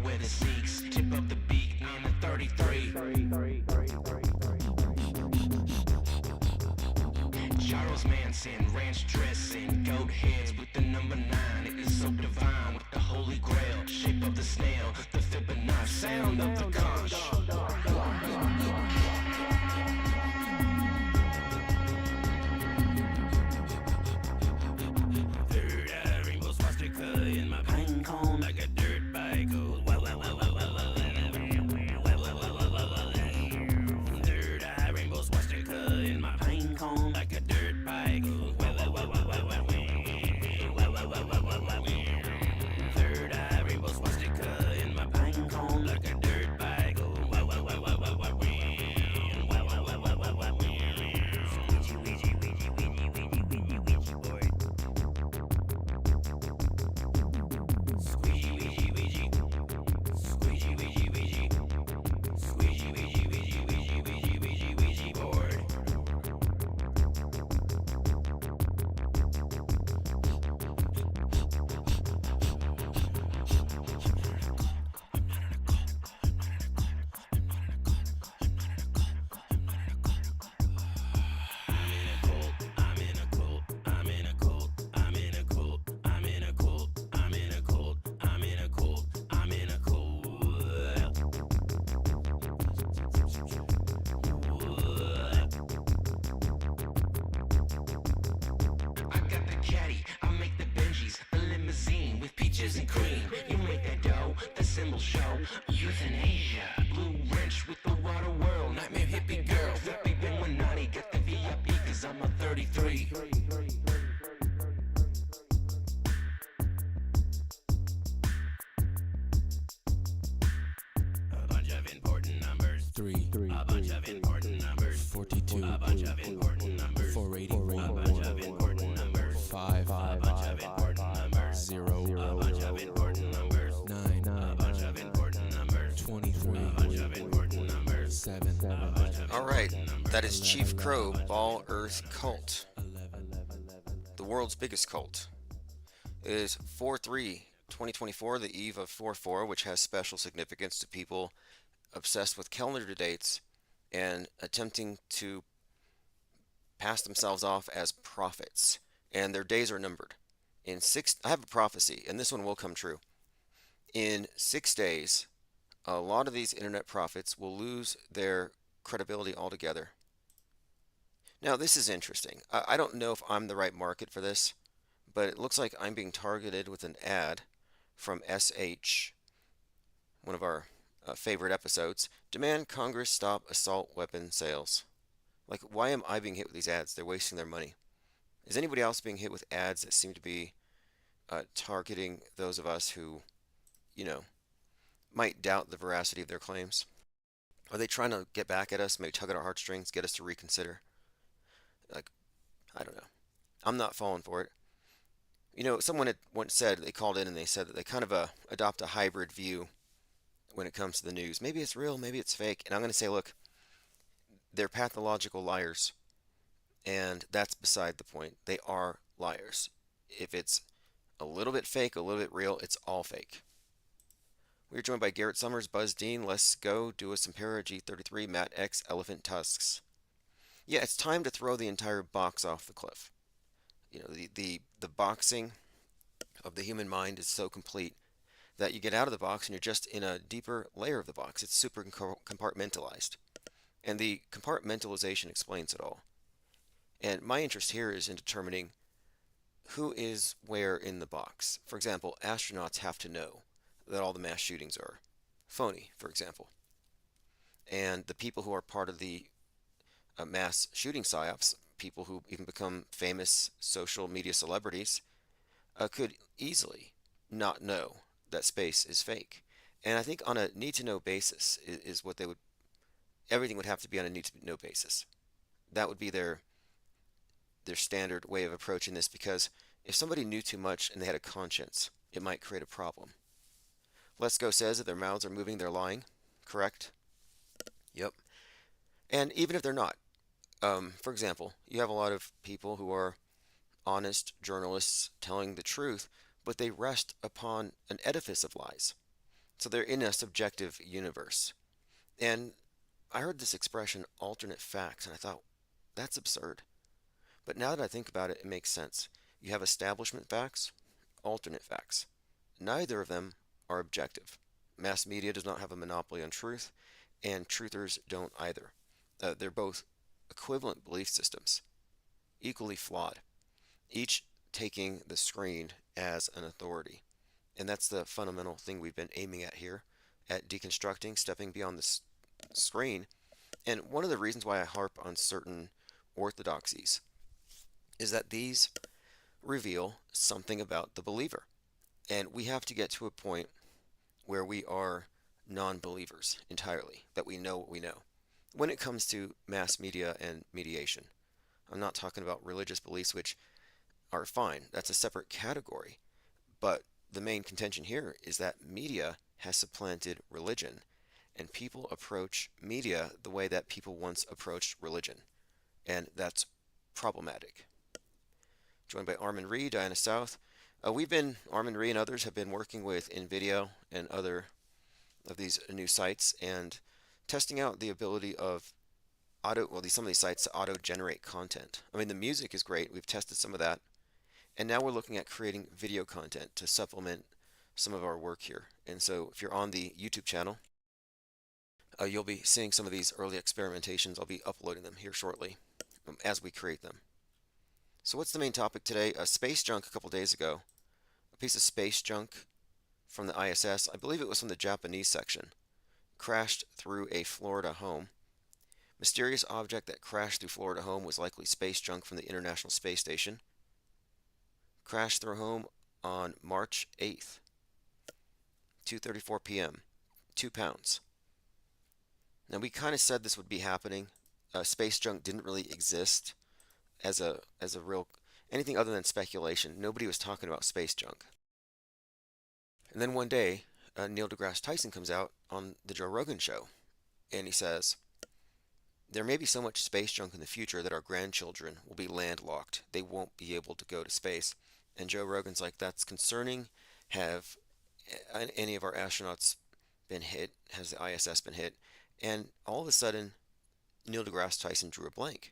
wear the sneaks. Tip up the beat in the 33. Charles Manson, ranch dressing, goat heads with the number 9. It is so divine with the holy grail. Shape of the snail, the Fibonacci sound of the conch. Third eye rainbow swastika in my pine cone like a dirt bike goes. Third eye rainbow swastika in my pine cone like a dirt bike goes. Third eye rainbow swastika in my pine cone like a dirt bike goes. Squeegee, weegee, weegee, weegee, weegee, weegee, weegee board. Squeegee, weegee, weegee. Squeegee, weegee, weegee. Squeegee, weegee, weegee, weegee, weegee, weegee, weegee board. I'm in a cult, I'm in a cult, I'm in a cult, I'm in a cult, I'm in a cult, I'm in a cult, I'm in a cult. I got the caddy, I make the Benjis, a limousine with peaches and cream. You make that dough, the symbol show. Euthanasia, blue wrench with the water world. Nightmare hippie girl, flippy Ben 190, got the VIP cause I'm a 33. A bunch of important numbers. 3, A bunch of important numbers. 42, A bunch of important numbers. 481, A bunch of important numbers. 5, A bunch of important numbers. 0, A bunch of important numbers. 9, A bunch of important numbers. 23, A bunch of important numbers. 7, Alright, that is Chief Crow, Ball Earth Cult. 11, The world's biggest cult. It is 4/3/2024, the eve of 4/4, which has special significance to people obsessed with calendar dates and attempting to pass themselves off as prophets. And their days are numbered. I have a prophecy, and this one will come true. In 6 days, a lot of these internet prophets will lose their credibility altogether. Now, this is interesting. I don't know if I'm the right market for this, but it looks like I'm being targeted with an ad from SH, one of our favorite episodes. Demand Congress stop assault weapon sales. Like, why am I being hit with these ads? They're wasting their money. Is anybody else being hit with ads that seem to be targeting those of us who, might doubt the veracity of their claims? Are they trying to get back at us, maybe tug at our heartstrings, get us to reconsider? Like, I don't know. I'm not falling for it. Someone had once said, they called in and they said that they kind of adopt a hybrid view when it comes to the news. Maybe it's real, maybe it's fake. And I'm going to say, look, they're pathological liars. And that's beside the point. They are liars. If it's a little bit fake, a little bit real, it's all fake. We're joined by Garrett Summers, Buzz Dean, Let's Go, Do Us Impera, G33, Matt X, Elephant Tusks. Yeah, it's time to throw the entire box off the cliff. The boxing of the human mind is so complete that you get out of the box and you're just in a deeper layer of the box. It's super compartmentalized. And the compartmentalization explains it all. And my interest here is in determining who is where in the box. For example, astronauts have to know that all the mass shootings are phony, for example. And the people who are part of the mass shooting psyops, people who even become famous social media celebrities, could easily not know that space is fake. And I think on a need-to-know basis is what they would, everything would have to be on a need-to-know basis. That would be their standard way of approaching this, because if somebody knew too much and they had a conscience, it might create a problem. Let's Go says that their mouths are moving, they're lying. Correct? Yep. And even if they're not, for example, you have a lot of people who are honest journalists telling the truth, but they rest upon an edifice of lies. So they're in a subjective universe. And I heard this expression, alternate facts, and I thought, that's absurd. But now that I think about it, it makes sense. You have establishment facts, alternate facts. Neither of them are objective. Mass media does not have a monopoly on truth, and truthers don't either. They're both equivalent belief systems, equally flawed, each taking the screen as an authority. And that's the fundamental thing we've been aiming at here, at deconstructing, stepping beyond the screen. And one of the reasons why I harp on certain orthodoxies is that these reveal something about the believer. And we have to get to a point where we are non believers entirely, that we know what we know. When it comes to mass media and mediation, I'm not talking about religious beliefs, which are fine, that's a separate category. But the main contention here is that media has supplanted religion, and people approach media the way that people once approached religion, and that's problematic. Joined by Armin Ree, Diana South. Armin Ree and others have been working with NVIDIA and other of these new sites and testing out the ability of some of these sites to auto-generate content. I mean, the music is great. We've tested some of that. And now we're looking at creating video content to supplement some of our work here. And so if you're on the YouTube channel, you'll be seeing some of these early experimentations. I'll be uploading them here shortly as we create them. So what's the main topic today? Space junk a couple days ago. A piece of space junk from the ISS, I believe it was from the Japanese section, crashed through a Florida home. Mysterious object that crashed through Florida home was likely space junk from the International Space Station. Crashed through a home on March 8th, 2:34 p.m. 2 pounds. Now we kind of said this would be happening. Space junk didn't really exist as a real anything other than speculation. Nobody was talking about space junk. And then one day, Neil deGrasse Tyson comes out on the Joe Rogan show, and he says, there may be so much space junk in the future that our grandchildren will be landlocked. They won't be able to go to space. And Joe Rogan's like, that's concerning. Have any of our astronauts been hit? Has the ISS been hit? And all of a sudden, Neil deGrasse Tyson drew a blank.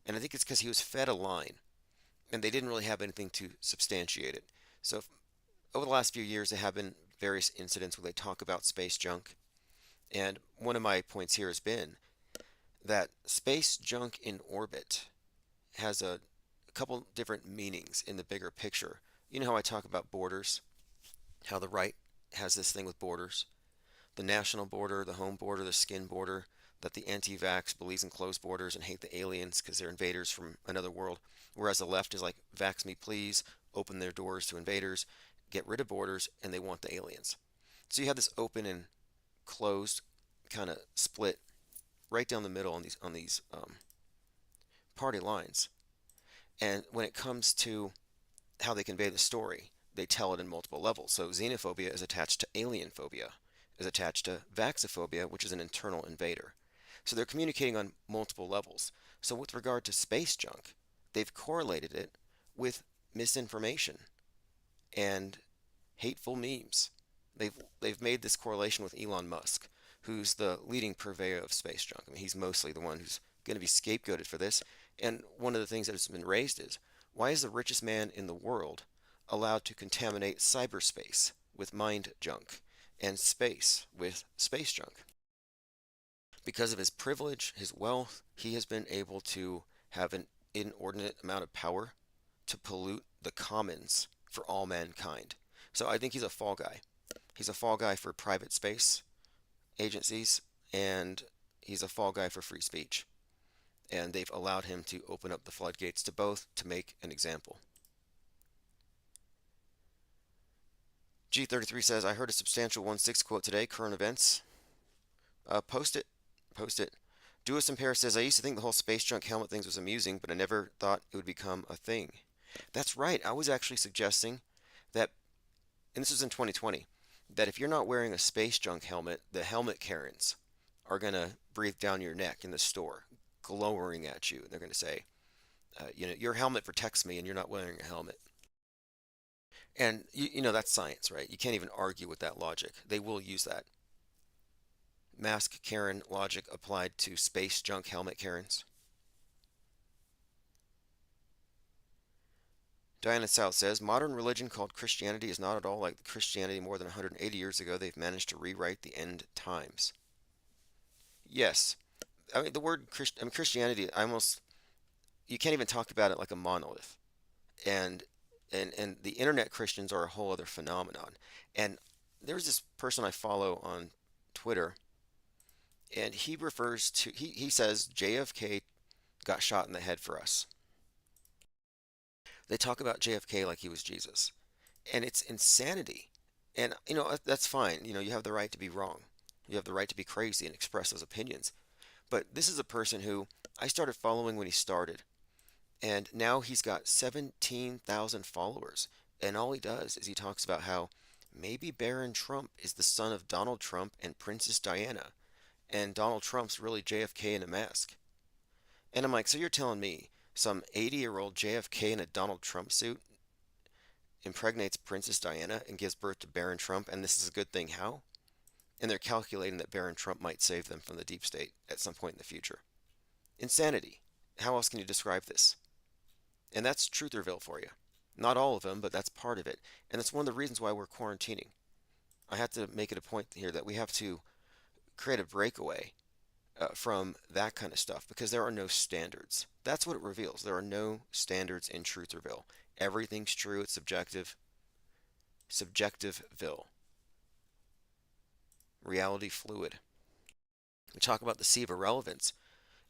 And I think it's because he was fed a line, and they didn't really have anything to substantiate it. So over the last few years, there have been various incidents where they talk about space junk. And one of my points here has been that space junk in orbit has a couple different meanings in the bigger picture. You know how I talk about borders, how the right has this thing with borders, the national border, the home border, the skin border, that the anti-vax believes in closed borders and hate the aliens because they're invaders from another world, whereas the left is like, vax me please, open their doors to invaders, get rid of borders, and they want the aliens. So you have this open and closed kind of split right down the middle on these party lines. And when it comes to how they convey the story, they tell it in multiple levels. So xenophobia is attached to alien phobia, is attached to vaxophobia, which is an internal invader. So they're communicating on multiple levels. So with regard to space junk, they've correlated it with misinformation and hateful memes. They've made this correlation with Elon Musk, who's the leading purveyor of space junk. I mean, he's mostly the one who's going to be scapegoated for this. And one of the things that has been raised is, why is the richest man in the world allowed to contaminate cyberspace with mind junk and space with space junk? Because of his privilege, his wealth, he has been able to have an inordinate amount of power to pollute the commons for all mankind. So I think he's a fall guy. He's a fall guy for private space agencies, and he's a fall guy for free speech. And they've allowed him to open up the floodgates to both to make an example. G33 says, I heard a substantial 1/6 quote today, current events. Post it. Post it. Duos in Paris says, I used to think the whole space junk helmet things was amusing, but I never thought it would become a thing. That's right. I was actually suggesting that, and this was in 2020, that if you're not wearing a space junk helmet, the helmet Karens are going to breathe down your neck in the store, glowering at you. They're going to say, your helmet protects me and you're not wearing a helmet. And you know that's science, right? You can't even argue with that logic. They will use that. Mask Karen logic applied to space junk helmet Karens. Diana South says modern religion called Christianity is not at all like the Christianity more than 180 years ago. They've managed to rewrite the end times. Yes, I mean the word Christianity. I almost you can't even talk about it like a monolith. And and the internet Christians are a whole other phenomenon. And there's this person I follow on Twitter, and he refers to he says JFK got shot in the head for us. They talk about JFK like he was Jesus, and it's insanity. And you know that's fine. You know you have the right to be wrong. You have the right to be crazy and express those opinions. But this is a person who I started following when he started, and now he's got 17,000 followers. And all he does is he talks about how maybe Barron Trump is the son of Donald Trump and Princess Diana, and Donald Trump's really JFK in a mask. And I'm like, so you're telling me some 80-year-old JFK in a Donald Trump suit impregnates Princess Diana and gives birth to Barron Trump, and this is a good thing? How? And they're calculating that Barron Trump might save them from the deep state at some point in the future. Insanity. How else can you describe this? And that's Trutherville for you. Not all of them, but that's part of it. And that's one of the reasons why we're quarantining. I have to make it a point here that we have to create a breakaway from that kind of stuff because there are no standards. That's what it reveals. There are no standards in Trutherville. Everything's true. It's subjective. Subjectiveville. Reality fluid. We talk about the sea of irrelevance,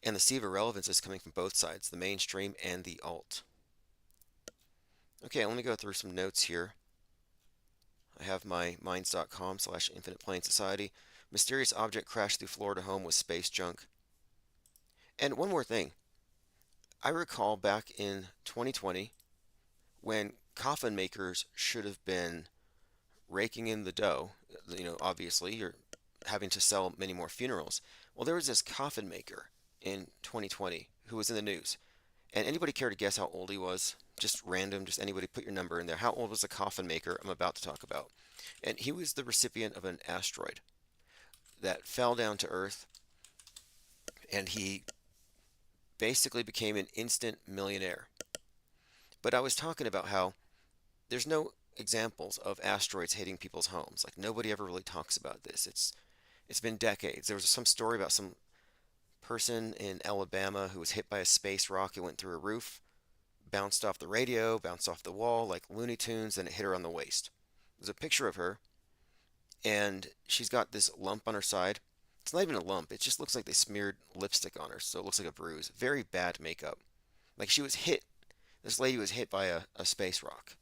and the sea of irrelevance is coming from both sides, the mainstream and the alt. Okay, let me go through some notes here. I have my minds.com/infinite plane society. Mysterious object crashed through Florida home with space junk. And one more thing. I recall back in 2020 when coffin makers should have been raking in the dough. You know, obviously, you're having to sell many more funerals. Well, there was this coffin maker in 2020 who was in the news. And anybody care to guess how old he was? Just random, just anybody put your number in there. How old was the coffin maker I'm about to talk about? And he was the recipient of an asteroid that fell down to Earth, and he basically became an instant millionaire. But I was talking about how there's no examples of asteroids hitting people's homes. Like nobody ever really talks about this. It's been decades. There was some story about some person in Alabama who was hit by a space rock. It went through a roof, bounced off the radio, bounced off the wall like Looney Tunes, and it hit her on the waist. There's a picture of her, and she's got this lump on her side. It's not even a lump. It just looks like they smeared lipstick on her, so it looks like a bruise. Very bad makeup. Like she was hit. This lady was hit by a space rock.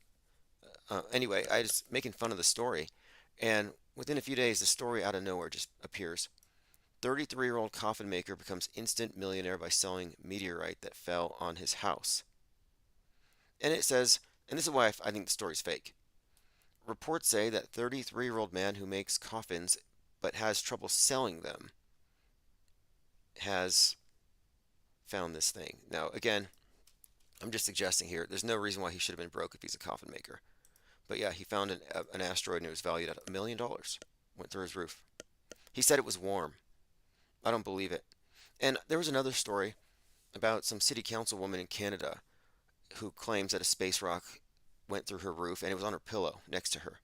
Anyway, I was making fun of the story, and within a few days, the story out of nowhere just appears. 33-year-old coffin maker becomes instant millionaire by selling meteorite that fell on his house. And it says, and this is why I think the story's fake. Reports say that 33-year-old man who makes coffins but has trouble selling them has found this thing. Now, again, I'm just suggesting here, there's no reason why he should have been broke if he's a coffin maker. But yeah, he found an asteroid and it was valued at $1 million. Went through his roof. He said it was warm. I don't believe it. And there was another story about some city councilwoman in Canada who claims that a space rock went through her roof and it was on her pillow next to her.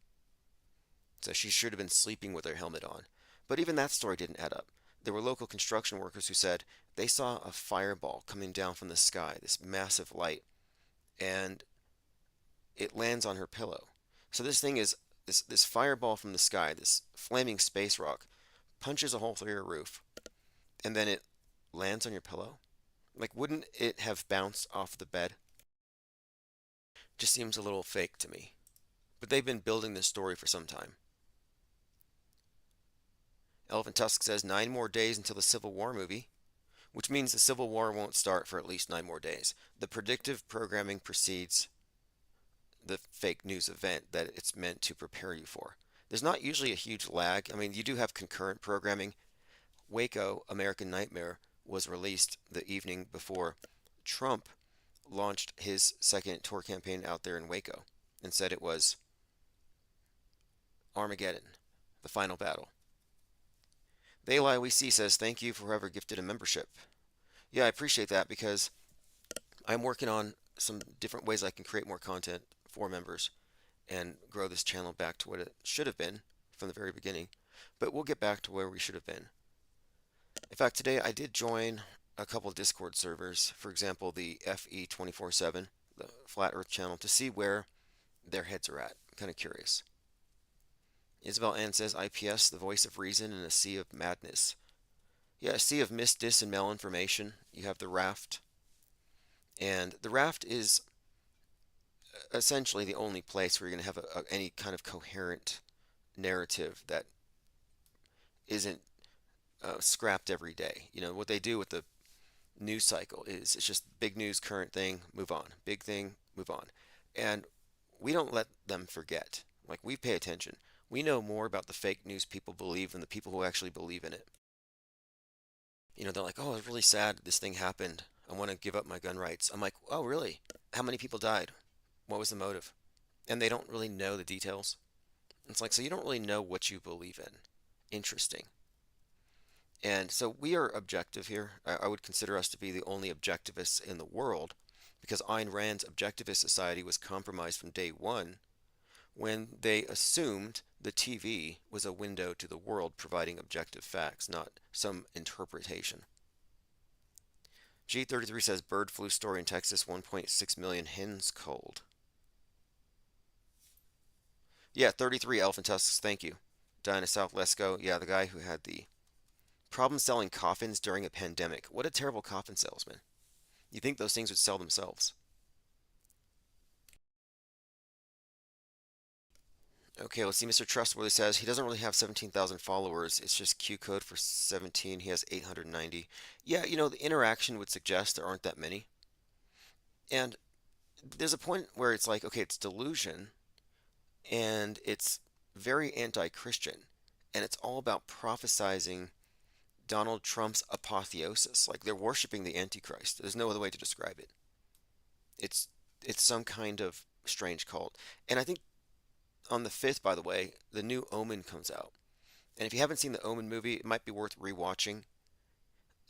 So she should have been sleeping with her helmet on. But even that story didn't add up. There were local construction workers who said they saw a fireball coming down from the sky, this massive light, and it lands on her pillow. So this thing is this fireball from the sky, this flaming space rock, punches a hole through your roof, and then it lands on your pillow. Like, wouldn't it have bounced off the bed? Just seems a little fake to me. But they've been building this story for some time. Elephant Tusk says 9 more days until the Civil War movie, which means the Civil War won't start for at least 9 more days. The predictive programming precedes the fake news event that it's meant to prepare you for. There's not usually a huge lag. I mean, you do have concurrent programming. Waco, American Nightmare, was released the evening before Trump launched his second tour campaign out there in Waco and said it was Armageddon, the final battle. They Lie We See says, thank you for whoever gifted a membership. Yeah, I appreciate that because I'm working on some different ways I can create more content for members and grow this channel back to what it should have been from the very beginning. But we'll get back to where we should have been. In fact, today I did join a couple of Discord servers, for example, the FE247, the Flat Earth channel, to see where their heads are at. I'm kind of curious. Isabel Ann says, IPS, the voice of reason in a sea of madness. Yeah, a sea of mist, dis, and malinformation. You have the raft. And the raft is essentially the only place where you're going to have any kind of coherent narrative that isn't scrapped every day. You know, what they do with the news cycle is it's just big news, current thing, move on. Big thing, move on. And we don't let them forget. Like, we pay attention. We know more about the fake news people believe than the people who actually believe in it. You know, they're like, oh, it's really sad this thing happened. I want to give up my gun rights. I'm like, oh, really? How many people died? What was the motive? And they don't really know the details. It's like, so you don't really know what you believe in. Interesting. And so we are objective here. I would consider us to be the only objectivists in the world because Ayn Rand's objectivist society was compromised from day one when they assumed the TV was a window to the world providing objective facts, not some interpretation. G33 says bird flu story in Texas, 1.6 million hens cold. Yeah, 33 elephant tusks, thank you. Dinah South, let's go. Yeah, the guy who had the problem selling coffins during a pandemic. What a terrible coffin salesman. You think those things would sell themselves. Okay, let's see. Mr. Trustworthy says he doesn't really have 17,000 followers. It's just Q code for 17. He has 890. Yeah, you know, the interaction would suggest there aren't that many. And there's a point where it's like, okay, it's delusion and it's very anti-Christian. And it's all about prophesizing Donald Trump's apotheosis. Like they're worshiping the Antichrist. There's no other way to describe it. It's it's some kind of strange cult. And I think on the 5th, by the way, the new Omen comes out. And if you haven't seen the Omen movie, it might be worth rewatching.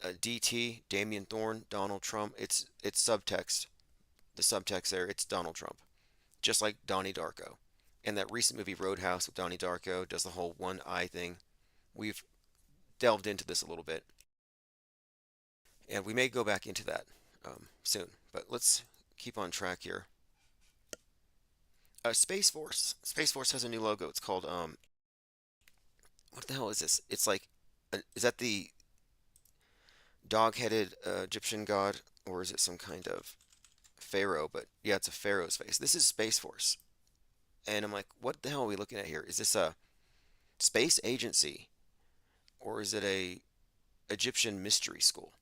DT, Damian Thorne, Donald Trump. It's subtext. The subtext there, it's Donald Trump, just like Donnie Darko. And that recent movie Roadhouse with Donnie Darko does the whole one eye thing. We've delved into this a little bit, and we may go back into that soon. But let's keep on track here. Space Force. Space Force has a new logo. It's called what the hell is this? It's like, is that the dog-headed Egyptian god, or is it some kind of pharaoh? But yeah, it's a pharaoh's face. This is Space Force, and I'm like, what the hell are we looking at here? Is this a space agency, or is it a Egyptian mystery school?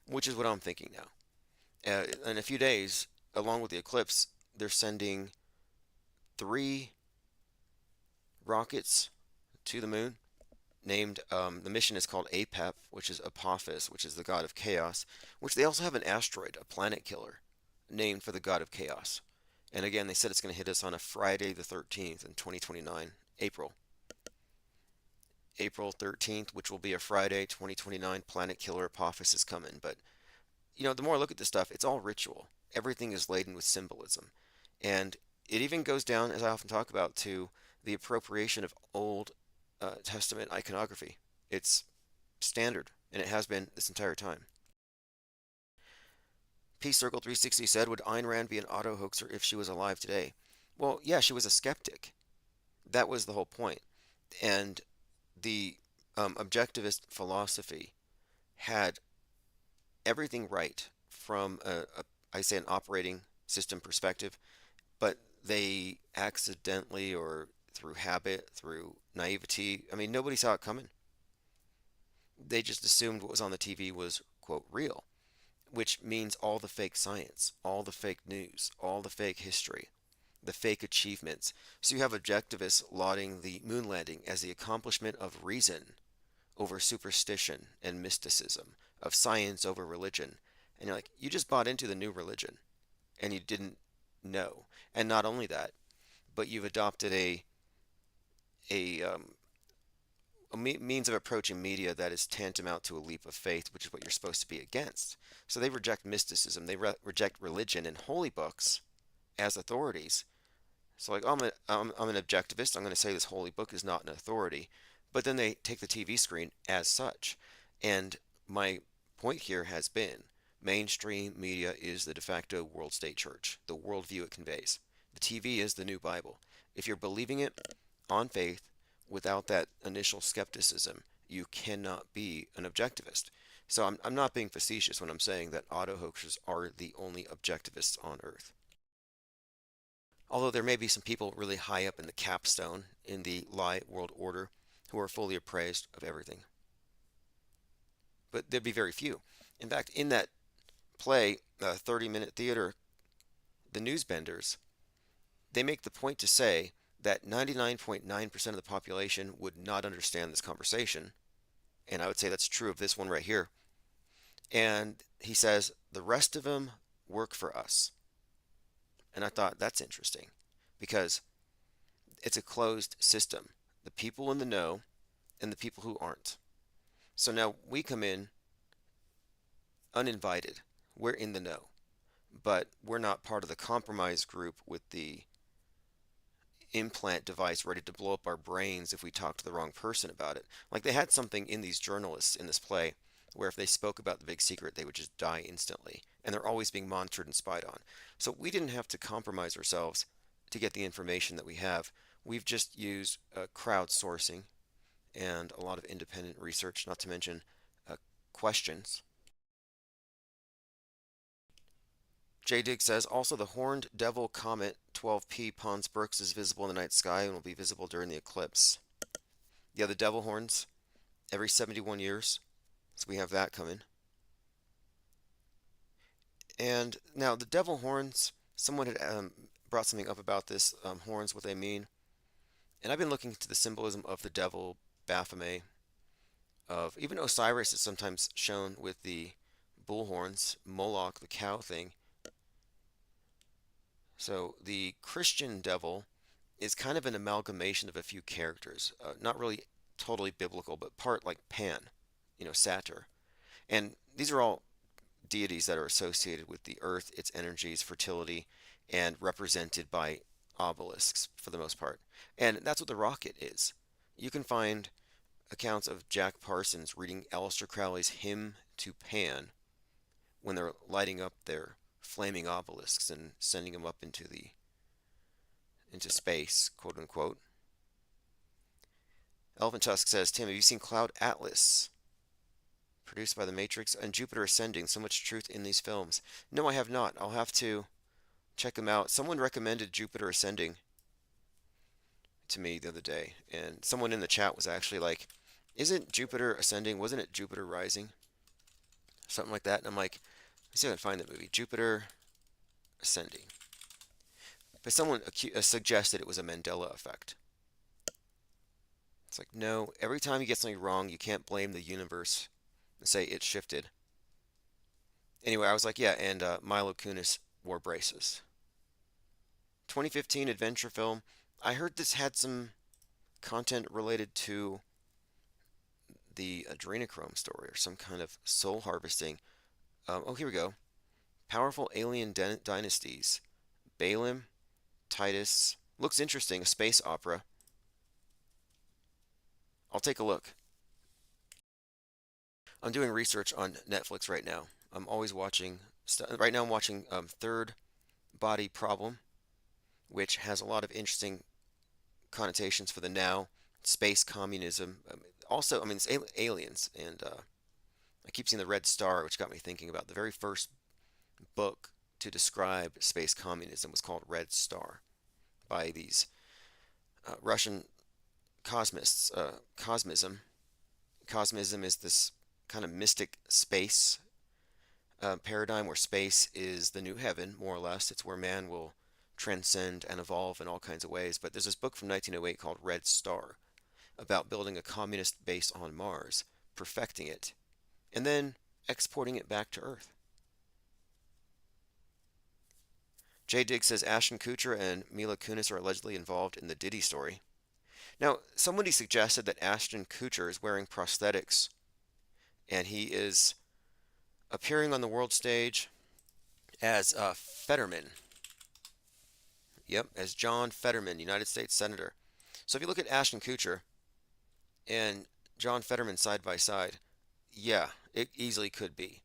Which is what I'm thinking now. In a few days, along with the eclipse, they're sending 3 rockets to the moon. Named the mission is called APEP, which is Apophis, which is the god of chaos. Which they also have an asteroid, a planet killer, named for the god of chaos. And again, they said it's going to hit us on a Friday the 13th in 2029, April. April 13th, which will be a Friday, 2029, planet killer Apophis is coming. But you know, the more I look at this stuff, it's all ritual. Everything is laden with symbolism. And it even goes down, as I often talk about, to the appropriation of Old Testament iconography. It's standard, and it has been this entire time. Peace Circle 360 said, would Ayn Rand be an auto hoaxer if she was alive today? Well, yeah, she was a skeptic. That was the whole point. And the objectivist philosophy had everything right from I say an operating system perspective, but they accidentally or through habit, through naivety, I mean, nobody saw it coming. They just assumed what was on the TV was, quote, real, which means all the fake science, all the fake news, all the fake history, the fake achievements. So you have objectivists lauding the moon landing as the accomplishment of reason over superstition and mysticism, of science over religion. And you're like, you just bought into the new religion and you didn't know. And not only that, but you've adopted a, means of approaching media that is tantamount to a leap of faith, which is what you're supposed to be against. So they reject mysticism, they reject religion and holy books as authorities. So like, I'm an objectivist. I'm going to say this holy book is not an authority, but then they take the TV screen as such. And my point here has been mainstream media is the de facto world state church, the worldview it conveys. The TV is the new Bible. If you're believing it on faith without that initial skepticism, you cannot be an objectivist. So I'm not being facetious when I'm saying that auto hoaxers are the only objectivists on earth. Although there may be some people really high up in the capstone in the lie world order who are fully appraised of everything. But there'd be very few. In fact, in that play, 30-minute theater, the newsbenders, they make the point to say that 99.9% of the population would not understand this conversation. And I would say that's true of this one right here. And he says, the rest of them work for us. And I thought that's interesting because it's a closed system. The people in the know and the people who aren't. So now we come in uninvited. We're in the know, but we're not part of the compromise group with the implant device ready to blow up our brains if we talk to the wrong person about it. Like they had something in these journalists in this play where if they spoke about the big secret, they would just die instantly. And they're always being monitored and spied on. So we didn't have to compromise ourselves to get the information that we have. We've just used crowdsourcing and a lot of independent research, not to mention uh, questions. J. Dig says, also the Horned Devil Comet 12P Pons Brooks is visible in the night sky and will be visible during the eclipse. Yeah, the devil horns every 71 years. So we have that coming. And now the devil horns, someone had brought something up about this, horns, what they mean. And I've been looking into the symbolism of the devil, Baphomet, of even Osiris is sometimes shown with the bull horns, Moloch, the cow thing. So the Christian devil is kind of an amalgamation of a few characters, not really totally biblical, but part like Pan, Satyr. And these are all deities that are associated with the earth, its energies, fertility, and represented by obelisks for the most part. And that's what the rocket is. You can find accounts of Jack Parsons reading Aleister Crowley's Hymn to Pan when they're lighting up their flaming obelisks and sending them up into space, quote unquote. Elvin Tusk says, Tim, have you seen Cloud Atlas? Produced by The Matrix and Jupiter Ascending. So much truth in these films. No, I have not. I'll have to check them out. Someone recommended Jupiter Ascending to me the other day, and someone in the chat was actually like, isn't Jupiter Ascending, wasn't it Jupiter Rising? Something like that. And I'm like, let's see if I can find the movie. Jupiter Ascending. But someone suggested it was a Mandela effect. It's like, no, every time you get something wrong, you can't blame the universe and say it shifted. Anyway, I was like, yeah, and Milo Kunis wore braces. 2015 adventure film. I heard this had some content related to the adrenochrome story or some kind of soul harvesting. Oh, here we go. Powerful alien dynasties. Balaam, Titus. Looks interesting. A space opera. I'll take a look. I'm doing research on Netflix right now. I'm always watching. Right now, I'm watching Third Body Problem, which has a lot of interesting connotations for the now. Space communism. Also, I mean, it's aliens, and I keep seeing the Red Star, which got me thinking about the very first book to describe space communism was called Red Star by these Russian cosmists. Cosmism is this kind of mystic space paradigm where space is the new heaven, more or less. It's where man will transcend and evolve in all kinds of ways. But there's this book from 1908 called Red Star about building a communist base on Mars, perfecting it, and then exporting it back to Earth. Jay Diggs says Ashton Kutcher and Mila Kunis are allegedly involved in the Diddy story. Now, somebody suggested that Ashton Kutcher is wearing prosthetics and he is appearing on the world stage as Fetterman. Yep, as John Fetterman, United States Senator. So if you look at Ashton Kutcher and John Fetterman side by side, yeah, it easily could be.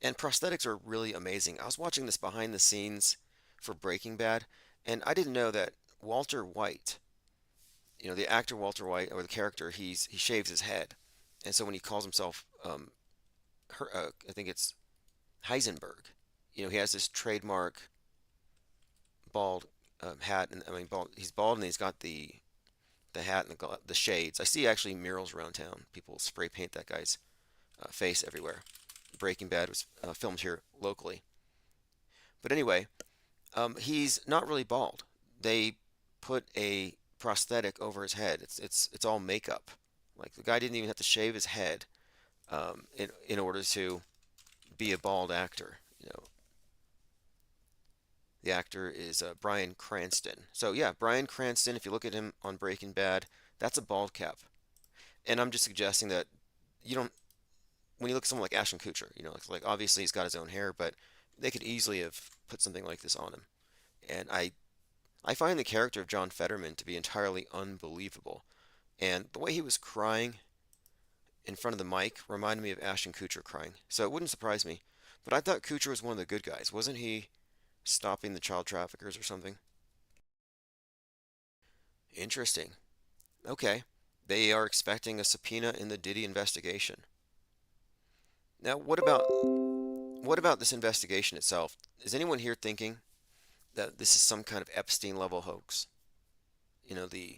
And prosthetics are really amazing. I was watching this behind the scenes for Breaking Bad, and I didn't know that Walter White, the actor Walter White or the character, he shaves his head, and so when he calls himself, I think it's Heisenberg, he has this trademark bald hat, and I mean bald. He's bald, and he's got the hat and the shades. I see actually murals around town. People spray paint that guy's face everywhere. Breaking Bad was filmed here locally. But anyway, he's not really bald. They put a prosthetic over his head. It's all makeup. Like the guy didn't even have to shave his head in order to be a bald actor. The actor is Bryan Cranston. So yeah, Bryan Cranston. If you look at him on Breaking Bad, that's a bald cap. And I'm just suggesting that you don't. When you look at someone like Ashton Kutcher, like obviously he's got his own hair, but they could easily have put something like this on him. And I find the character of John Fetterman to be entirely unbelievable. And the way he was crying in front of the mic reminded me of Ashton Kutcher crying. So it wouldn't surprise me. But I thought Kutcher was one of the good guys. Wasn't he stopping the child traffickers or something? Interesting. Okay. They are expecting a subpoena in the Diddy investigation. Now, what about this investigation itself? Is anyone here thinking that this is some kind of Epstein level hoax? The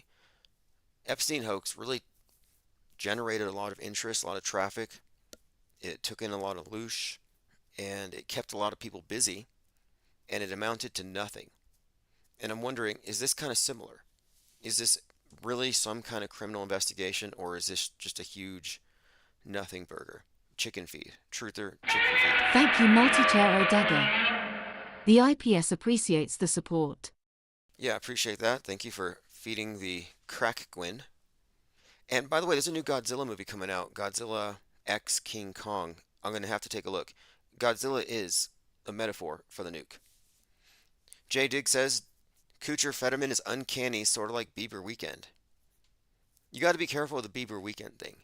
Epstein hoax really generated a lot of interest, a lot of traffic. It took in a lot of loosh, and it kept a lot of people busy, and it amounted to nothing. And I'm wondering, is this kind of similar? Is this really some kind of criminal investigation, or is this just a huge nothing burger? Chicken feed. Truther, chicken feed. Thank you, Multi-Chair Dagger. The IPS appreciates the support. Yeah, I appreciate that. Thank you for feeding the crack Gwyn. And by the way, there's a new Godzilla movie coming out, Godzilla X King Kong. I'm going to have to take a look. Godzilla is a metaphor for the nuke. J Dig says, Kucher Fetterman is uncanny, sort of like Bieber Weekend. You got to be careful with the Bieber Weekend thing.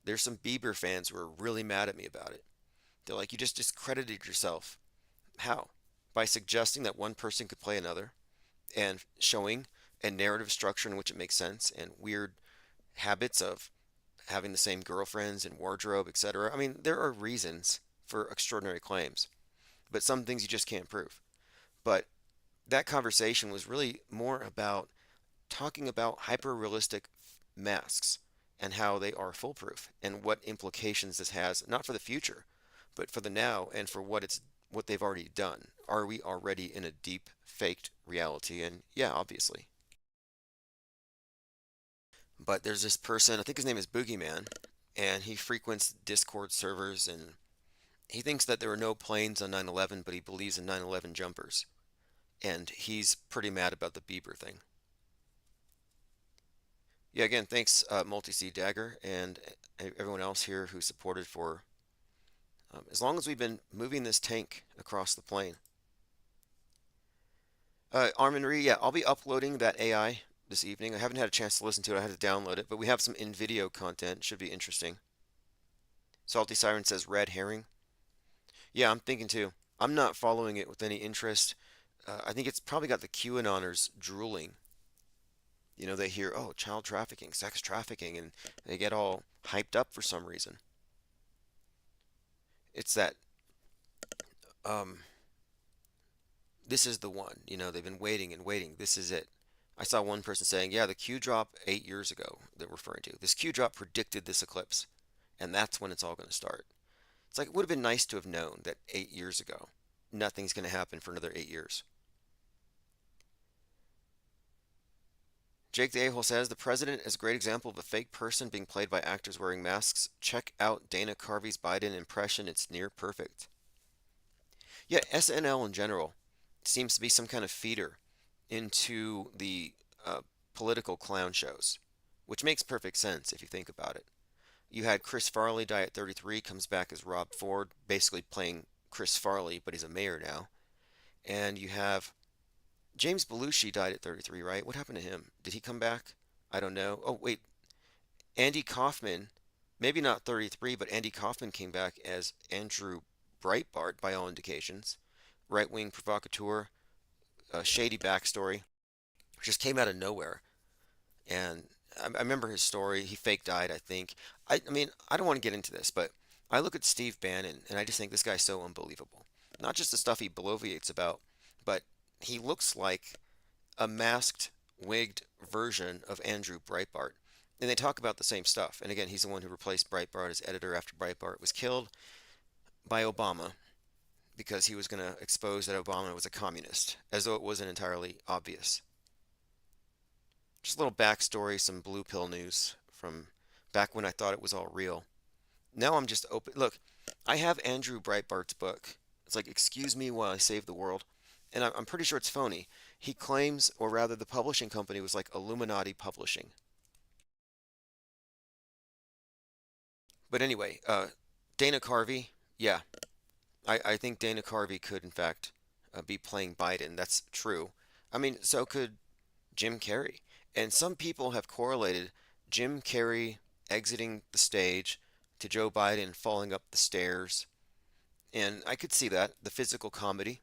There's some Bieber fans who are really mad at me about it. They're like, you just discredited yourself. How? By suggesting that one person could play another and showing a narrative structure in which it makes sense and weird habits of having the same girlfriends and wardrobe, etc. I mean, there are reasons for extraordinary claims, but some things you just can't prove. But that conversation was really more about talking about hyper realistic masks and how they are foolproof and what implications this has, not for the future, but for the now and for what they've already done. Are we already in a deep faked reality? And yeah, obviously. But there's this person, I think his name is Boogeyman, and he frequents Discord servers, and he thinks that there were no planes on 9/11, but he believes in 9/11 jumpers. And he's pretty mad about the Bieber thing. Yeah, again, thanks, Multi-C Dagger, and everyone else here who supported for as long as we've been moving this tank across the plane. Armin Ree, yeah, I'll be uploading that AI this evening. I haven't had a chance to listen to it. I had to download it, but we have some in-video content. Should be interesting. Salty Siren says red herring. Yeah, I'm thinking too. I'm not following it with any interest. I think it's probably got the QAnoners drooling. They hear, oh, child trafficking, sex trafficking, and they get all hyped up for some reason. It's that, um, this is the one. They've been waiting and waiting. This is it. I saw one person saying, yeah, the Q drop 8 years ago, they're referring to. This Q drop predicted this eclipse, and that's when it's all going to start. It's like it would have been nice to have known that 8 years ago, nothing's going to happen for another 8 years. Jake the A-hole says, the president is a great example of a fake person being played by actors wearing masks. Check out Dana Carvey's Biden impression. It's near perfect. Yeah, SNL in general seems to be some kind of feeder into the political clown shows. which makes perfect sense if you think about it. You had Chris Farley die at 33, comes back as Rob Ford, basically playing Chris Farley, but he's a mayor now. And you have James Belushi died at 33, right? What happened to him? Did he come back? I don't know. Oh, wait, Andy Kaufman, maybe not 33, but Andy Kaufman came back as Andrew Breitbart by all indications. Right wing provocateur, a shady backstory, just came out of nowhere. And I remember his story. He fake died, I think. I mean, I don't want to get into this, but I look at Steve Bannon and I just think this guy's so unbelievable. Not just the stuff he bloviates about, but he looks like a masked, wigged version of Andrew Breitbart. And they talk about the same stuff. And again, he's the one who replaced Breitbart as editor after Breitbart was killed by Obama because he was going to expose that Obama was a communist, as though it wasn't entirely obvious. Just a little backstory, some blue pill news from back when I thought it was all real. Now I'm just open. Look, I have Andrew Breitbart's book. It's like, excuse me while I save the world. And I'm pretty sure it's phony. He claims, or rather, the publishing company was like Illuminati Publishing. But anyway, Dana Carvey, yeah, I think Dana Carvey could, in fact, be playing Biden. That's true. I mean, so could Jim Carrey. And some people have correlated Jim Carrey exiting the stage to Joe Biden falling up the stairs. And I could see that, the physical comedy.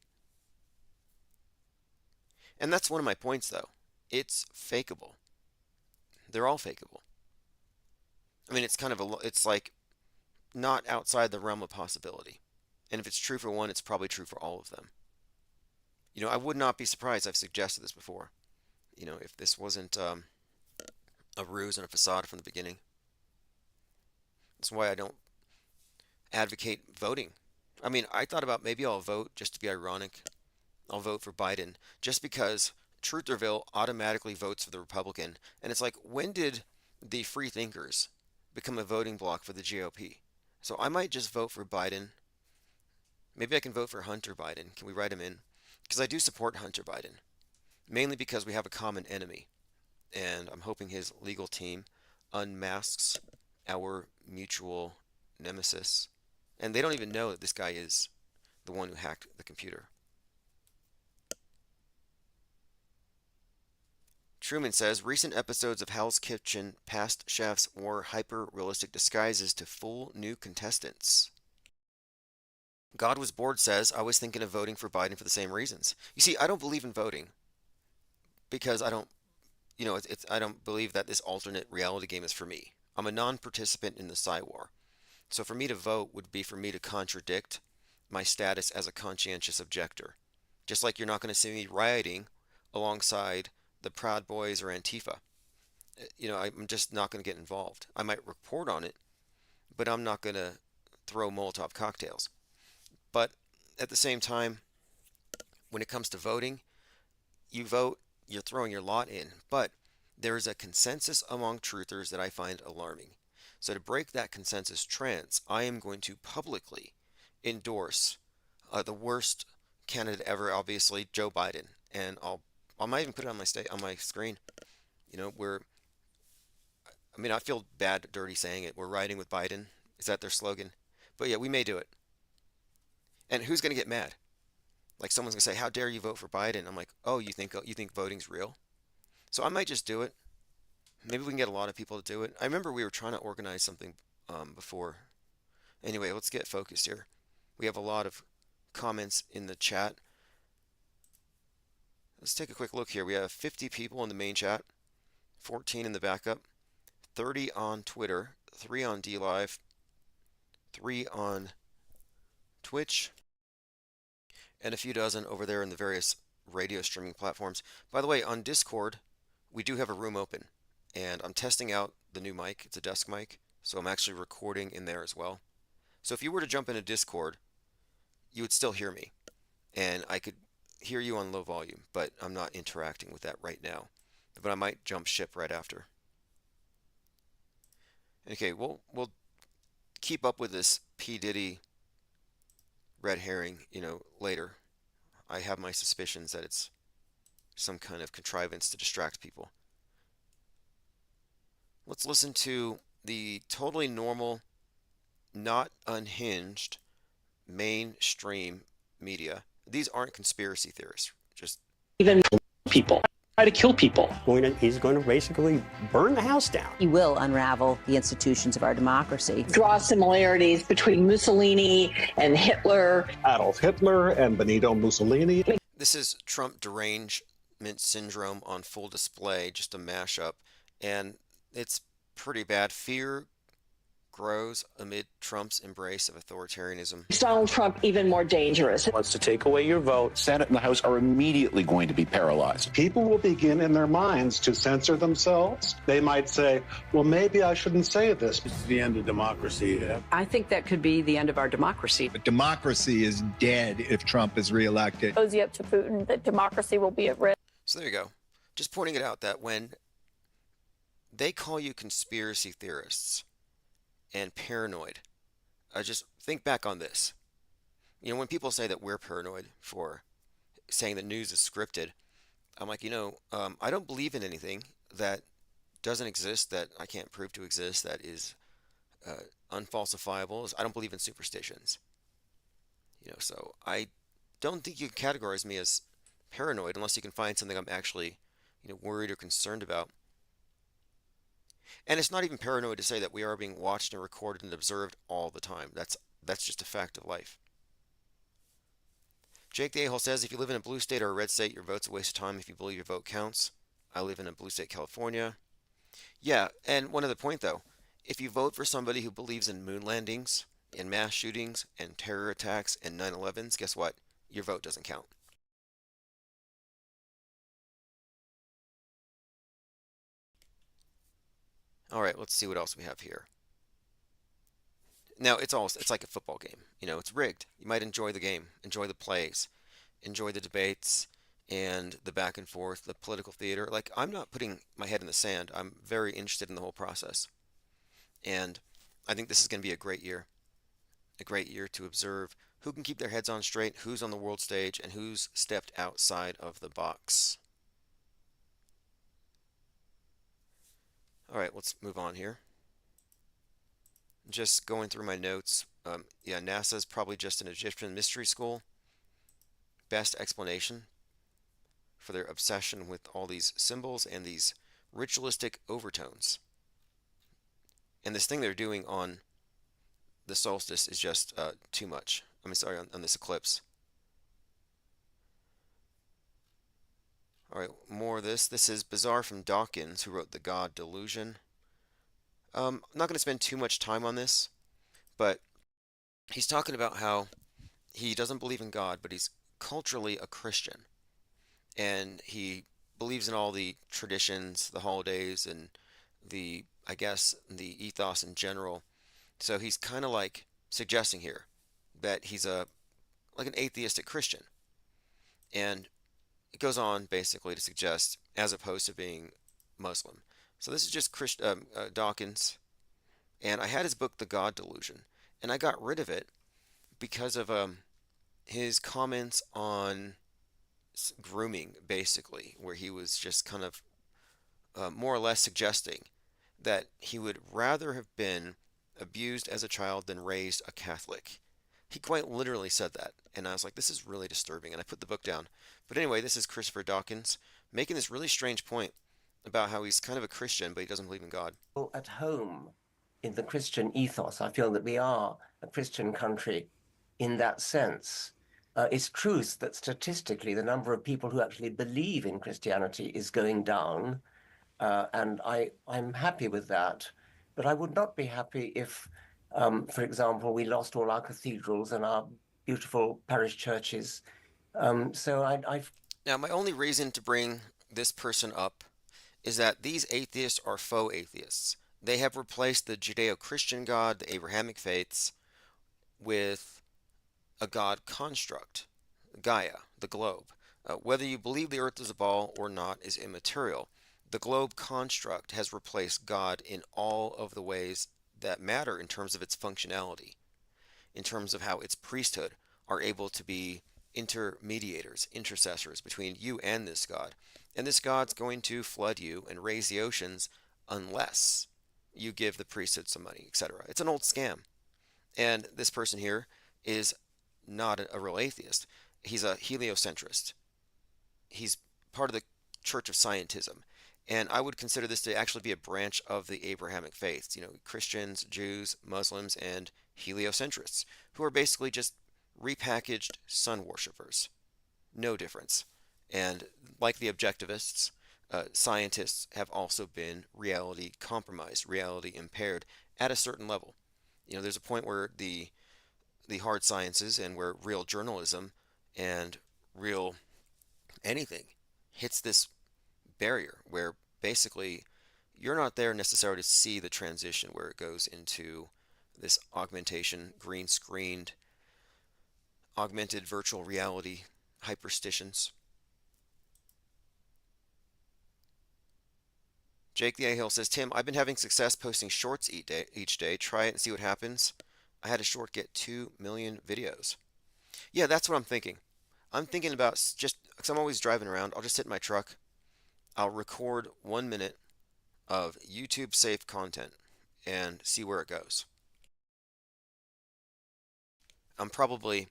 And that's one of my points, though. It's fakeable. They're all fakeable. I mean, it's kind of it's like not outside the realm of possibility. And if it's true for one, it's probably true for all of them. I would not be surprised. I've suggested this before. If this wasn't a ruse and a facade from the beginning. That's why I don't advocate voting. I mean, I thought about maybe I'll vote just to be ironic. I'll vote for Biden just because Trutherville automatically votes for the Republican. And it's like, when did the free thinkers become a voting bloc for the GOP? So I might just vote for Biden. Maybe I can vote for Hunter Biden. Can we write him in? Because I do support Hunter Biden, mainly because we have a common enemy. And I'm hoping his legal team unmasks our mutual nemesis. And they don't even know that this guy is the one who hacked the computer. Truman says recent episodes of Hell's Kitchen past chefs wore hyper-realistic disguises to fool new contestants. God Was Bored says, I was thinking of voting for Biden for the same reasons. You see, I don't believe in voting because I don't, I don't believe that this alternate reality game is for me. I'm a non-participant in the Psy-War. So for me to vote would be for me to contradict my status as a conscientious objector. Just like you're not going to see me rioting alongside the Proud Boys or Antifa. I'm just not going to get involved. I might report on it, but I'm not going to throw Molotov cocktails. But at the same time, when it comes to voting, you vote, you're throwing your lot in. But there is a consensus among truthers that I find alarming. So to break that consensus trance, I am going to publicly endorse the worst candidate ever, obviously, Joe Biden. And I might even put it on my screen. I feel bad, dirty saying it. We're riding with Biden. Is that their slogan? But yeah, we may do it. And who's going to get mad? Like someone's going to say, "How dare you vote for Biden?" I'm like, "Oh, you think voting's real?" So I might just do it. Maybe we can get a lot of people to do it. I remember we were trying to organize something before. Anyway, let's get focused here. We have a lot of comments in the chat. Let's take a quick look here. We have 50 people in the main chat, 14 in the backup, 30 on Twitter, 3 on DLive, 3 on Twitch, and a few dozen over there in the various radio streaming platforms. By the way, on Discord, we do have a room open, and I'm testing out the new mic. It's a desk mic, so I'm actually recording in there as well. So if you were to jump into Discord, you would still hear me, and I could hear you on low volume, but I'm not interacting with that right now. But I might jump ship right after. Okay, we'll keep up with this P. Diddy red herring, later. I have my suspicions that it's some kind of contrivance to distract people. Let's listen to the totally normal, not unhinged mainstream media. These aren't conspiracy theorists. Just Even people try to kill people. He's going to basically burn the house down. He will unravel the institutions of our democracy. Draw similarities between Mussolini and Hitler. Adolf Hitler and Benito Mussolini. this is Trump derangement syndrome on full display, just a mashup, and it's pretty bad. Fear grows amid Trump's embrace of authoritarianism. Is Donald Trump even more dangerous? Wants to take away your vote. Senate and the House are immediately going to be paralyzed. People will begin in their minds to censor themselves. They might say, well, maybe I shouldn't say this. This is the end of democracy. I think that could be the end of our democracy. But democracy is dead if Trump is reelected. Cozy up to Putin that democracy will be at risk. So there you go. Just pointing it out that when they call you conspiracy theorists and paranoid, just think back on this. You know, when people say that we're paranoid for saying the news is scripted, I'm like, I don't believe in anything that doesn't exist, that I can't prove to exist, that is unfalsifiable. I don't believe in superstitions. So I don't think you can categorize me as paranoid unless you can find something I'm actually, worried or concerned about. And it's not even paranoid to say that we are being watched and recorded and observed all the time. That's just a fact of life. Jake the A-hole says, if you live in a blue state or a red state, your vote's a waste of time if you believe your vote counts. I live in a blue state, California. Yeah, and one other point though. If you vote for somebody who believes in moon landings and mass shootings and terror attacks and 9/11s, guess what? Your vote doesn't count. All right, let's see what else we have here. Now, it's like a football game. It's rigged. You might enjoy the game, enjoy the plays, enjoy the debates and the back and forth, the political theater. Like, I'm not putting my head in the sand. I'm very interested in the whole process. And I think this is going to be a great year to observe who can keep their heads on straight, who's on the world stage, and who's stepped outside of the box. All right, let's move on here. Just going through my notes. Yeah, NASA's probably just an Egyptian mystery school. Best explanation for their obsession with all these symbols and these ritualistic overtones. And this thing they're doing on the solstice is just too much. Sorry, on this eclipse. All right, more of this. This is Bizarre from Dawkins, who wrote The God Delusion. I'm not going to spend too much time on this, but he's talking about how he doesn't believe in God, but he's culturally a Christian. And he believes in all the traditions, the holidays, and I guess, the ethos in general. So he's kind of like suggesting here that he's like an atheistic Christian. And it goes on basically to suggest as opposed to being Muslim. So this is just Dawkins, and I had his book The God Delusion, and I got rid of it because of his comments on grooming, basically, where he was just kind of more or less suggesting that he would rather have been abused as a child than raised a Catholic. He quite literally said that, and I was like, this is really disturbing, and I put the book down. But anyway, this is Christopher Dawkins making this really strange point about how he's kind of a Christian, but he doesn't believe in God. At home in the Christian ethos, I feel that we are a Christian country in that sense. It's true that statistically the number of people who actually believe in Christianity is going down, and I'm happy with that. But I would not be happy if, for example, we lost all our cathedrals and our beautiful parish churches. Now, my only reason to bring this person up is that these atheists are faux atheists. They have replaced the Judeo-Christian God, the Abrahamic faiths, with a God construct, Gaia, the globe. Whether you believe the earth is a ball or not is immaterial. The globe construct has replaced God in all of the ways that matter in terms of its functionality, in terms of how its priesthood are able to be intermediators, intercessors between you and this God. And this God's going to flood you and raise the oceans unless you give the priesthood some money, etc. It's an old scam. And this person here is not a real atheist. He's a heliocentrist. He's part of the Church of Scientism. And I would consider this to actually be a branch of the Abrahamic faiths, Christians, Jews, Muslims, and heliocentrists, who are basically just repackaged sun worshippers. No difference. And like the objectivists, scientists have also been reality compromised, reality impaired at a certain level. There's a point where the hard sciences and where real journalism and real anything hits this barrier where basically you're not there necessarily to see the transition where it goes into this augmentation, green screened, augmented virtual reality hyperstitions. Jake the A-Hill says, Tim, I've been having success posting shorts each day. Try it and see what happens. I had a short get 2 million videos. Yeah, that's what I'm thinking. I'm thinking about just, because I'm always driving around, I'll just sit in my truck. I'll record 1 minute of YouTube safe content and see where it goes. I'm probably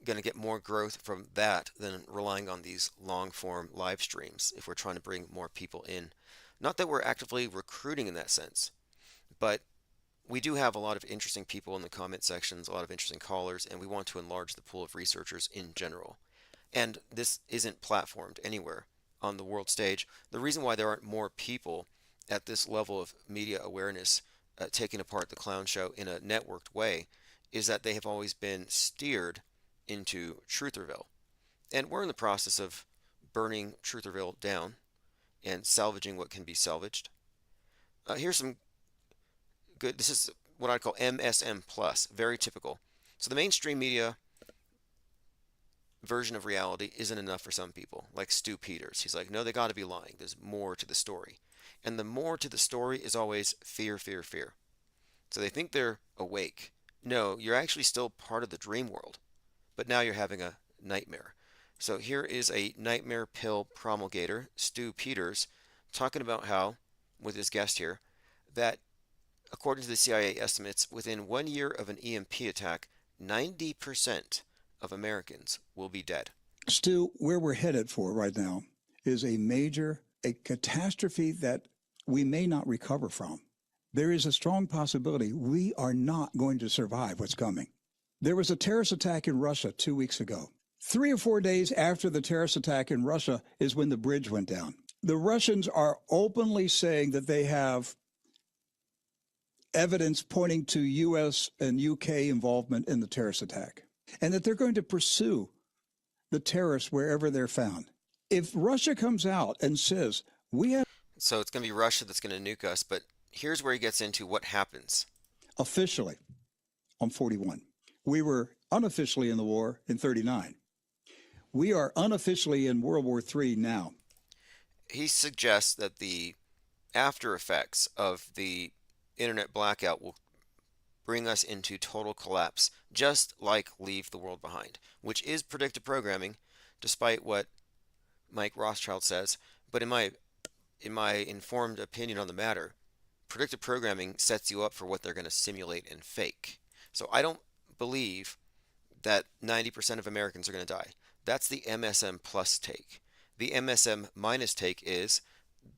going to get more growth from that than relying on these long form live streams if we're trying to bring more people in. Not that we're actively recruiting in that sense, but we do have a lot of interesting people in the comment sections, a lot of interesting callers, and we want to enlarge the pool of researchers in general. And this isn't platformed anywhere on the world stage. The reason why there aren't more people at this level of media awareness taking apart the clown show in a networked way is that they have always been steered into Trutherville. And we're in the process of burning Trutherville down and salvaging what can be salvaged. Here's some good, this is what I call MSM plus, very typical. So the mainstream media version of reality isn't enough for some people, like Stu Peters. He's like, no, they got to be lying. There's more to the story. And the more to the story is always fear, fear, fear. So they think they're awake. No, you're actually still part of the dream world, but now you're having a nightmare. So here is a nightmare pill promulgator, Stu Peters, talking about how, with his guest here, that according to the CIA estimates, within 1 year of an EMP attack, 90% of Americans will be dead. Stu, where we're headed for right now is a catastrophe that we may not recover from. There is a strong possibility we are not going to survive what's coming. There was a terrorist attack in Russia 2 weeks ago. 3 or 4 days after the terrorist attack in Russia is when the bridge went down. The Russians are openly saying that they have evidence pointing to U.S. and U.K. involvement in the terrorist attack, and that they're going to pursue the terrorists wherever they're found. If Russia comes out and says, we have... So it's going to be Russia that's going to nuke us, but here's where he gets into what happens. Officially, on 41. We were unofficially in the war in 39. We are unofficially in World War III now. He suggests that the after effects of the internet blackout will bring us into total collapse, just like Leave the World Behind, which is predictive programming, despite what Mike Rothschild says. But in my informed opinion on the matter, predictive programming sets you up for what they're going to simulate and fake. So I don't believe that 90% of Americans are going to die. That's the MSM plus take. The MSM minus take is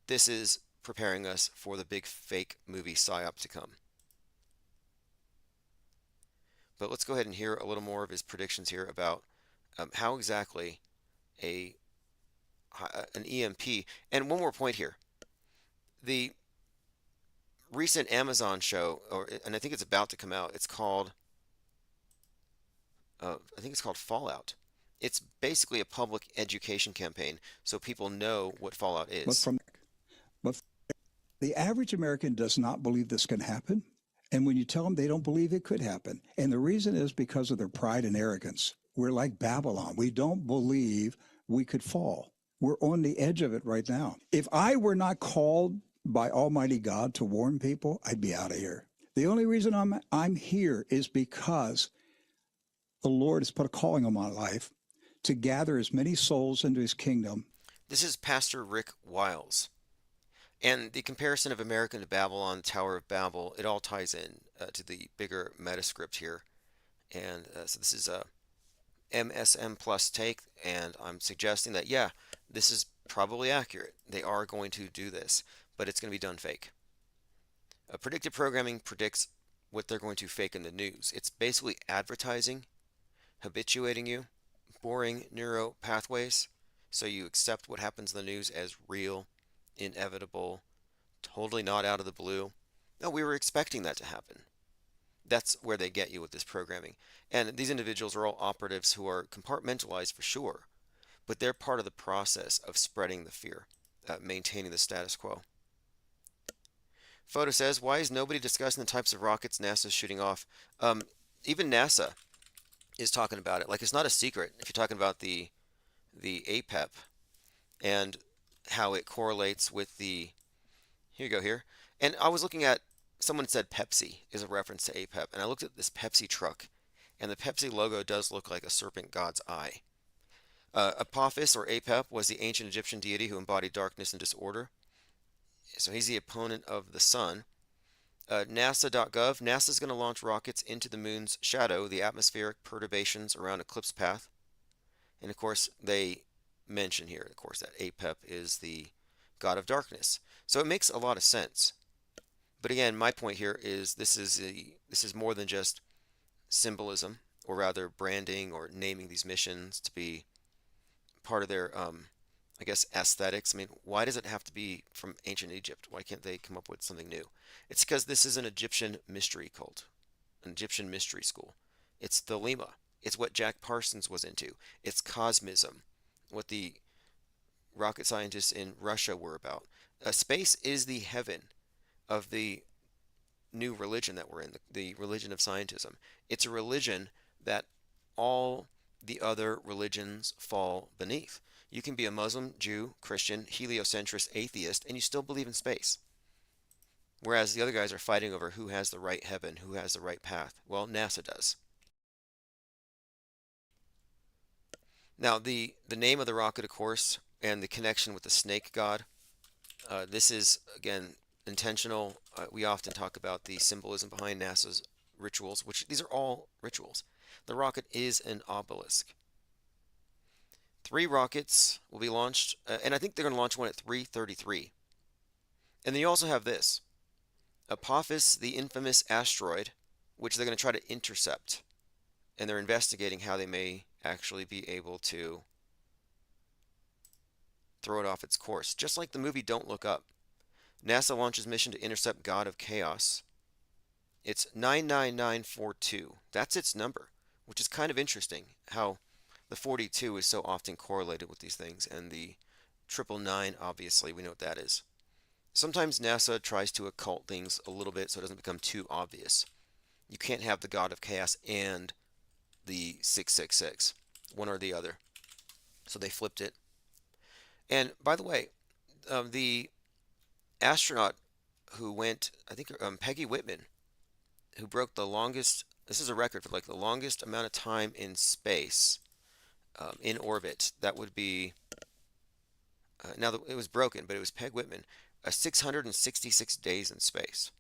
this is preparing us for the big fake movie psyop to come. But let's go ahead and hear a little more of his predictions here about how exactly an EMP. And one more point here. The recent Amazon show, and I think it's about to come out, it's called, I think it's called Fallout. It's basically a public education campaign so people know what Fallout is. But the average American does not believe this can happen. And when you tell them, they don't believe it could happen. And the reason is because of their pride and arrogance. We're like Babylon. We don't believe we could fall. We're on the edge of it right now. If I were not called by Almighty God to warn people, I'd be out of here. The only reason I'm here is because the Lord has put a calling on my life to gather as many souls into his kingdom. This is Pastor Rick Wiles. And the comparison of American to Babylon, Tower of Babel, it all ties in to the bigger metascript here. And so this is a MSM plus take, and I'm suggesting that, yeah, this is probably accurate. They are going to do this, but it's going to be done fake. Predictive programming predicts what they're going to fake in the news. It's basically advertising, habituating you, boring neural pathways, so you accept what happens in the news as real, inevitable, totally not out of the blue. No, we were expecting that to happen. That's where they get you with this programming. And these individuals are all operatives who are compartmentalized for sure, but they're part of the process of spreading the fear, maintaining the status quo. Photo says, why is nobody discussing the types of rockets NASA's shooting off? Even NASA is talking about it. Like, it's not a secret if you're talking about the APEP and how it correlates with the, here you go here. And I was looking at, someone said Pepsi is a reference to APEP, and I looked at this Pepsi truck, and the Pepsi logo does look like a serpent god's eye. Apophis, or Apep, was the ancient Egyptian deity who embodied darkness and disorder. So he's the opponent of the sun. NASA.gov, NASA's going to launch rockets into the moon's shadow, the atmospheric perturbations around eclipse path. And of course, they mention here, of course, that Apep is the god of darkness. So it makes a lot of sense. But again, my point here is this is more than just symbolism, or rather branding or naming these missions to be part of their I guess aesthetics. I mean, why does it have to be from ancient Egypt? Why can't they come up with something new? It's because this is an Egyptian mystery cult, an Egyptian mystery school. It's Thelema. It's what Jack Parsons was into. It's cosmism, what the rocket scientists in Russia were about. Space is the heaven of the new religion that we're in, the religion of scientism. It's a religion that all the other religions fall beneath. You can be a Muslim, Jew, Christian, heliocentrist, atheist, and you still believe in space. Whereas the other guys are fighting over who has the right heaven, who has the right path. Well, NASA does. Now, the name of the rocket, of course, and the connection with the snake god, this is, again, intentional. We often talk about the symbolism behind NASA's rituals, which these are all rituals. The rocket is an obelisk. 3 rockets will be launched, and I think they're going to launch one at 3:33. And then you also have this, Apophis, the infamous asteroid, which they're going to try to intercept. And they're investigating how they may actually be able to throw it off its course. Just like the movie Don't Look Up. NASA launches mission to intercept God of Chaos. It's 99942. That's its number, which is kind of interesting how the 42 is so often correlated with these things, and the 999, obviously, we know what that is. Sometimes NASA tries to occult things a little bit so it doesn't become too obvious. You can't have the God of Chaos and the 666, one or the other. So they flipped it. And by the way, the astronaut who went, I think Peggy Whitman, who broke the longest, this is a record for like the longest amount of time in space, in orbit. That would be, now it was broken, but it was Peg Whitman, 666 days in space.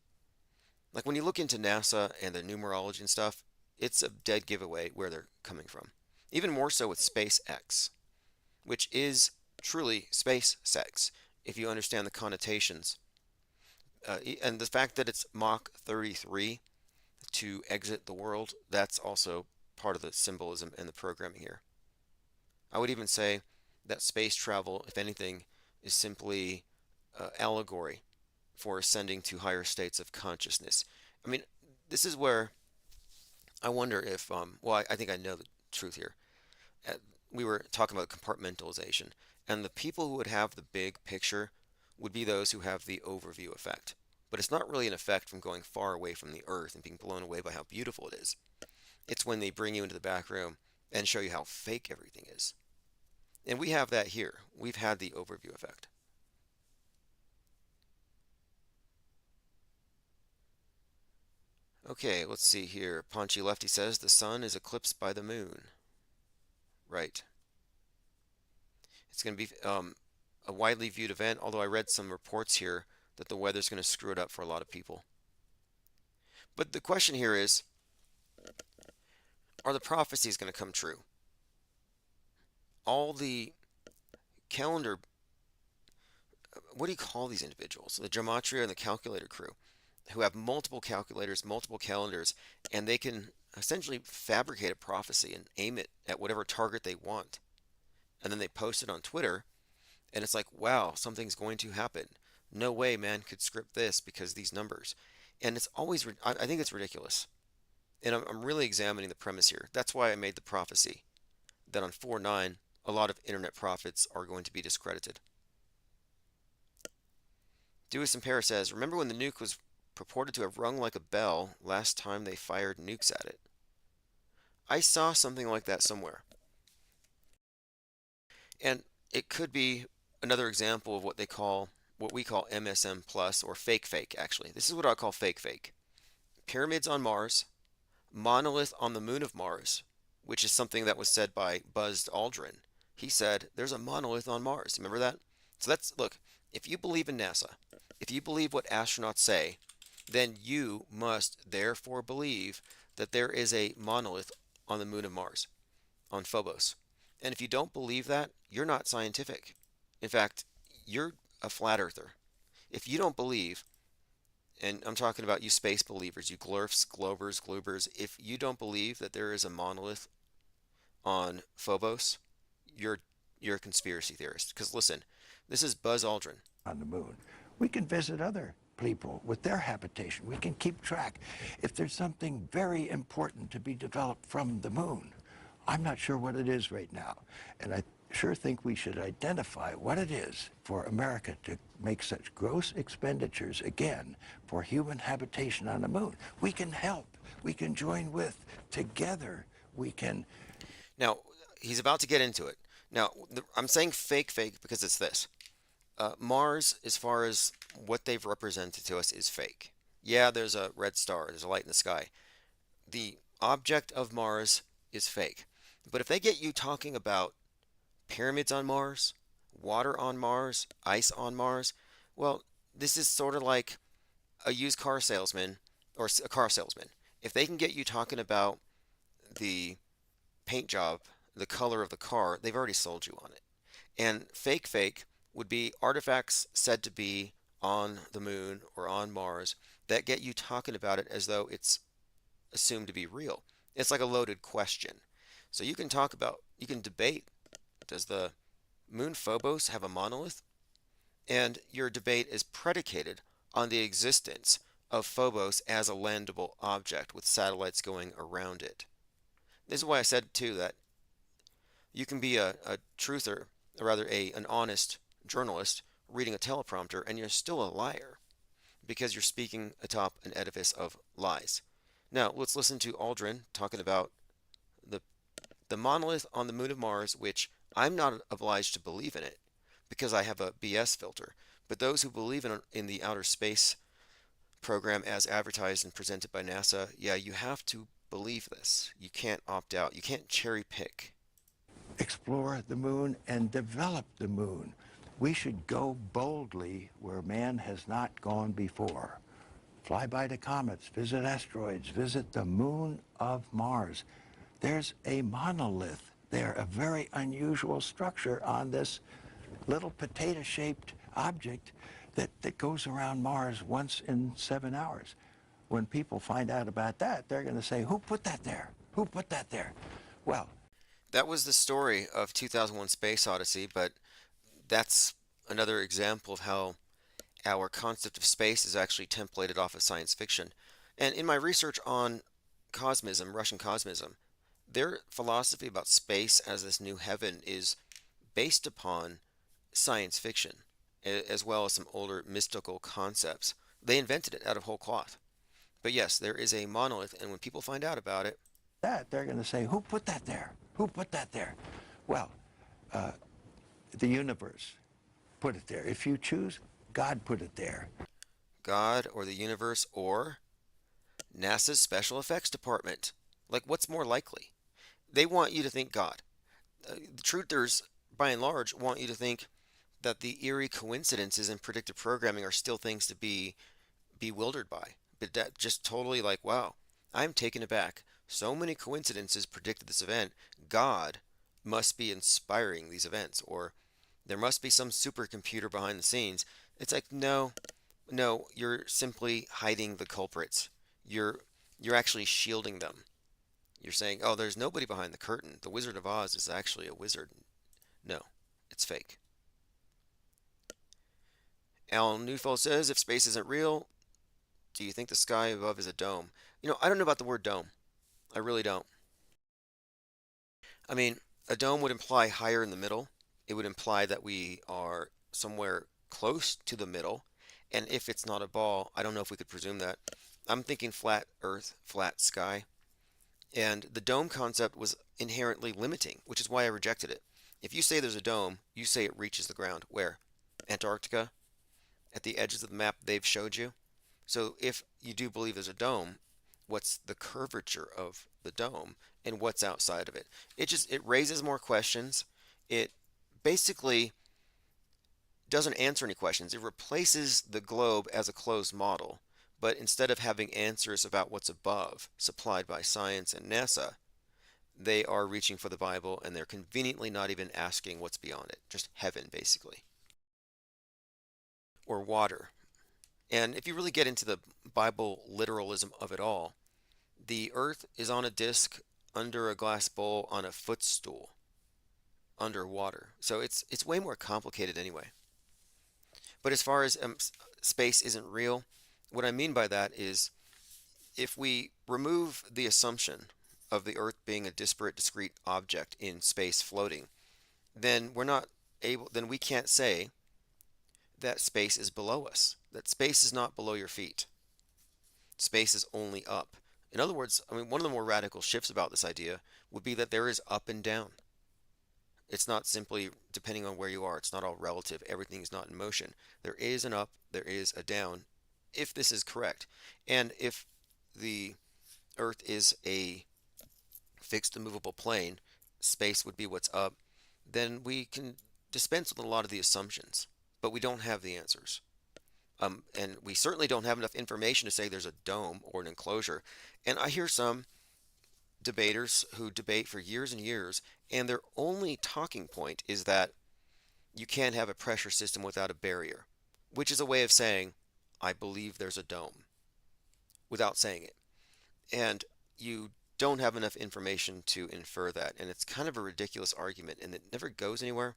Like when you look into NASA and the numerology and stuff, it's a dead giveaway where they're coming from. Even more so with SpaceX, which is truly space sex, if you understand the connotations. And the fact that it's Mach 33 to exit the world, that's also part of the symbolism and the programming here. I would even say that space travel, if anything, is simply allegory for ascending to higher states of consciousness. I mean, this is where I wonder if, well, I think I know the truth here. We were talking about compartmentalization, and the people who would have the big picture would be those who have the overview effect. But it's not really an effect from going far away from the earth and being blown away by how beautiful it is. It's when they bring you into the back room and show you how fake everything is. And we have that here. We've had the overview effect. Okay, let's see here. Paunchy Lefty says the sun is eclipsed by the moon. Right. It's going to be a widely viewed event, although I read some reports here that the weather's going to screw it up for a lot of people. But the question here is, are the prophecies going to come true? All the calendar, what do you call these individuals? The gematria and the calculator crew, who have multiple calculators, multiple calendars, and they can essentially fabricate a prophecy and aim it at whatever target they want. And then they post it on Twitter, and it's like, wow, something's going to happen. No way man could script this because these numbers. And it's always, I think it's ridiculous. And I'm really examining the premise here. That's why I made the prophecy that on 4/9, a lot of internet prophets are going to be discredited. Dewis in Paris says, remember when the nuke was purported to have rung like a bell last time they fired nukes at it? I saw something like that somewhere. And it could be another example of what we call MSM plus, or fake actually. This is what I call fake. Pyramids on Mars, monolith on the moon of Mars, which is something that was said by Buzz Aldrin. He said, there's a monolith on Mars. Remember that? So look, if you believe in NASA, if you believe what astronauts say, then you must therefore believe that there is a monolith on the moon of Mars, on Phobos. And if you don't believe that, you're not scientific. In fact, you're a flat earther. If you don't believe, and I'm talking about you space believers, you glurfs, globers, gloobers, if you don't believe that there is a monolith on Phobos, you're a conspiracy theorist. Because listen, this is Buzz Aldrin. On the moon, we can visit other people with their habitation. We can keep track. If there's something very important to be developed from the moon, I'm not sure what it is right now. And I sure think we should identify what it is for America to make such gross expenditures again for human habitation on the moon. We can help. We can join with. Together, we can. Now, he's about to get into it. Now, I'm saying fake because it's this. Mars, as far as what they've represented to us, is fake. Yeah, there's a red star, there's a light in the sky. The object of Mars is fake. But if they get you talking about pyramids on Mars, water on Mars, ice on Mars, well, this is sort of like a used car salesman or a car salesman. If they can get you talking about the paint job, the color of the car, they've already sold you on it. And fake would be artifacts said to be on the moon or on Mars that get you talking about it as though it's assumed to be real. It's like a loaded question. So you can debate, does the moon Phobos have a monolith? And your debate is predicated on the existence of Phobos as a landable object with satellites going around it. This is why I said too that you can be a truther, or rather an honest journalist reading a teleprompter, and you're still a liar because you're speaking atop an edifice of lies. Now let's listen to Aldrin talking about the monolith on the moon of Mars, which I'm not obliged to believe in it because I have a BS filter. But those who believe in the outer space program as advertised and presented by NASA, yeah, you have to believe this. You can't opt out. You can't cherry pick. Explore the moon and develop the moon. We should go boldly where man has not gone before. Fly by the comets, visit asteroids, visit the moon of Mars. There's a monolith there, a very unusual structure on this little potato-shaped object that goes around Mars once in 7 hours. When people find out about that, they're going to say, who put that there? Who put that there? Well, that was the story of 2001 Space Odyssey, but that's another example of how our concept of space is actually templated off of science fiction. And in my research on cosmism, Russian cosmism, their philosophy about space as this new heaven is based upon science fiction, as well as some older mystical concepts. They invented it out of whole cloth. But yes, there is a monolith, and when people find out about it, they're going to say, who put that there? Who put that there? Well, the universe put it there. If you choose, God put it there. God or the universe or NASA's Special Effects Department. Like, what's more likely? They want you to think God. The truthers, by and large, want you to think that the eerie coincidences in predictive programming are still things to be bewildered by. But that just totally like, wow, I'm taken aback. So many coincidences predicted this event. God must be inspiring these events, or there must be some supercomputer behind the scenes. It's like, no, no, you're simply hiding the culprits. You're you're actually shielding them. You're saying, oh, there's nobody behind the curtain. The Wizard of Oz is actually a wizard. No, it's fake. Alan Neufeld says, if space isn't real, do you think the sky above is a dome? I don't know about the word dome. I really don't. I mean, a dome would imply higher in the middle. It would imply that we are somewhere close to the middle. And if it's not a ball, I don't know if we could presume that. I'm thinking flat earth, flat sky. And the dome concept was inherently limiting, which is why I rejected it. If you say there's a dome, you say it reaches the ground. Where? Antarctica? At the edges of the map they've showed you? So if you do believe there's a dome, what's the curvature of the dome and what's outside of it? It raises more questions. It basically doesn't answer any questions. It replaces the globe as a closed model, but instead of having answers about what's above supplied by science and NASA, they are reaching for the Bible and they're conveniently not even asking what's beyond it. Just heaven, basically. Or water. And if you really get into the Bible literalism of it all, the earth is on a disc under a glass bowl on a footstool underwater. So it's way more complicated anyway. But as far as space isn't real, what I mean by that is if we remove the assumption of the earth being a disparate, discrete object in space floating, then then we can't say that space is below us, that space is not below your feet. Space is only up. In other words, I mean, one of the more radical shifts about this idea would be that there is up and down. It's not simply depending on where you are. It's not all relative. Everything is not in motion. There is an up, there is a down, if this is correct. And if the earth is a fixed immovable plane, space would be what's up, then we can dispense with a lot of the assumptions, but we don't have the answers. And we certainly don't have enough information to say there's a dome or an enclosure. And I hear some debaters who debate for years and years, and their only talking point is that you can't have a pressure system without a barrier, which is a way of saying, I believe there's a dome, without saying it. And you don't have enough information to infer that, and it's kind of a ridiculous argument, and it never goes anywhere.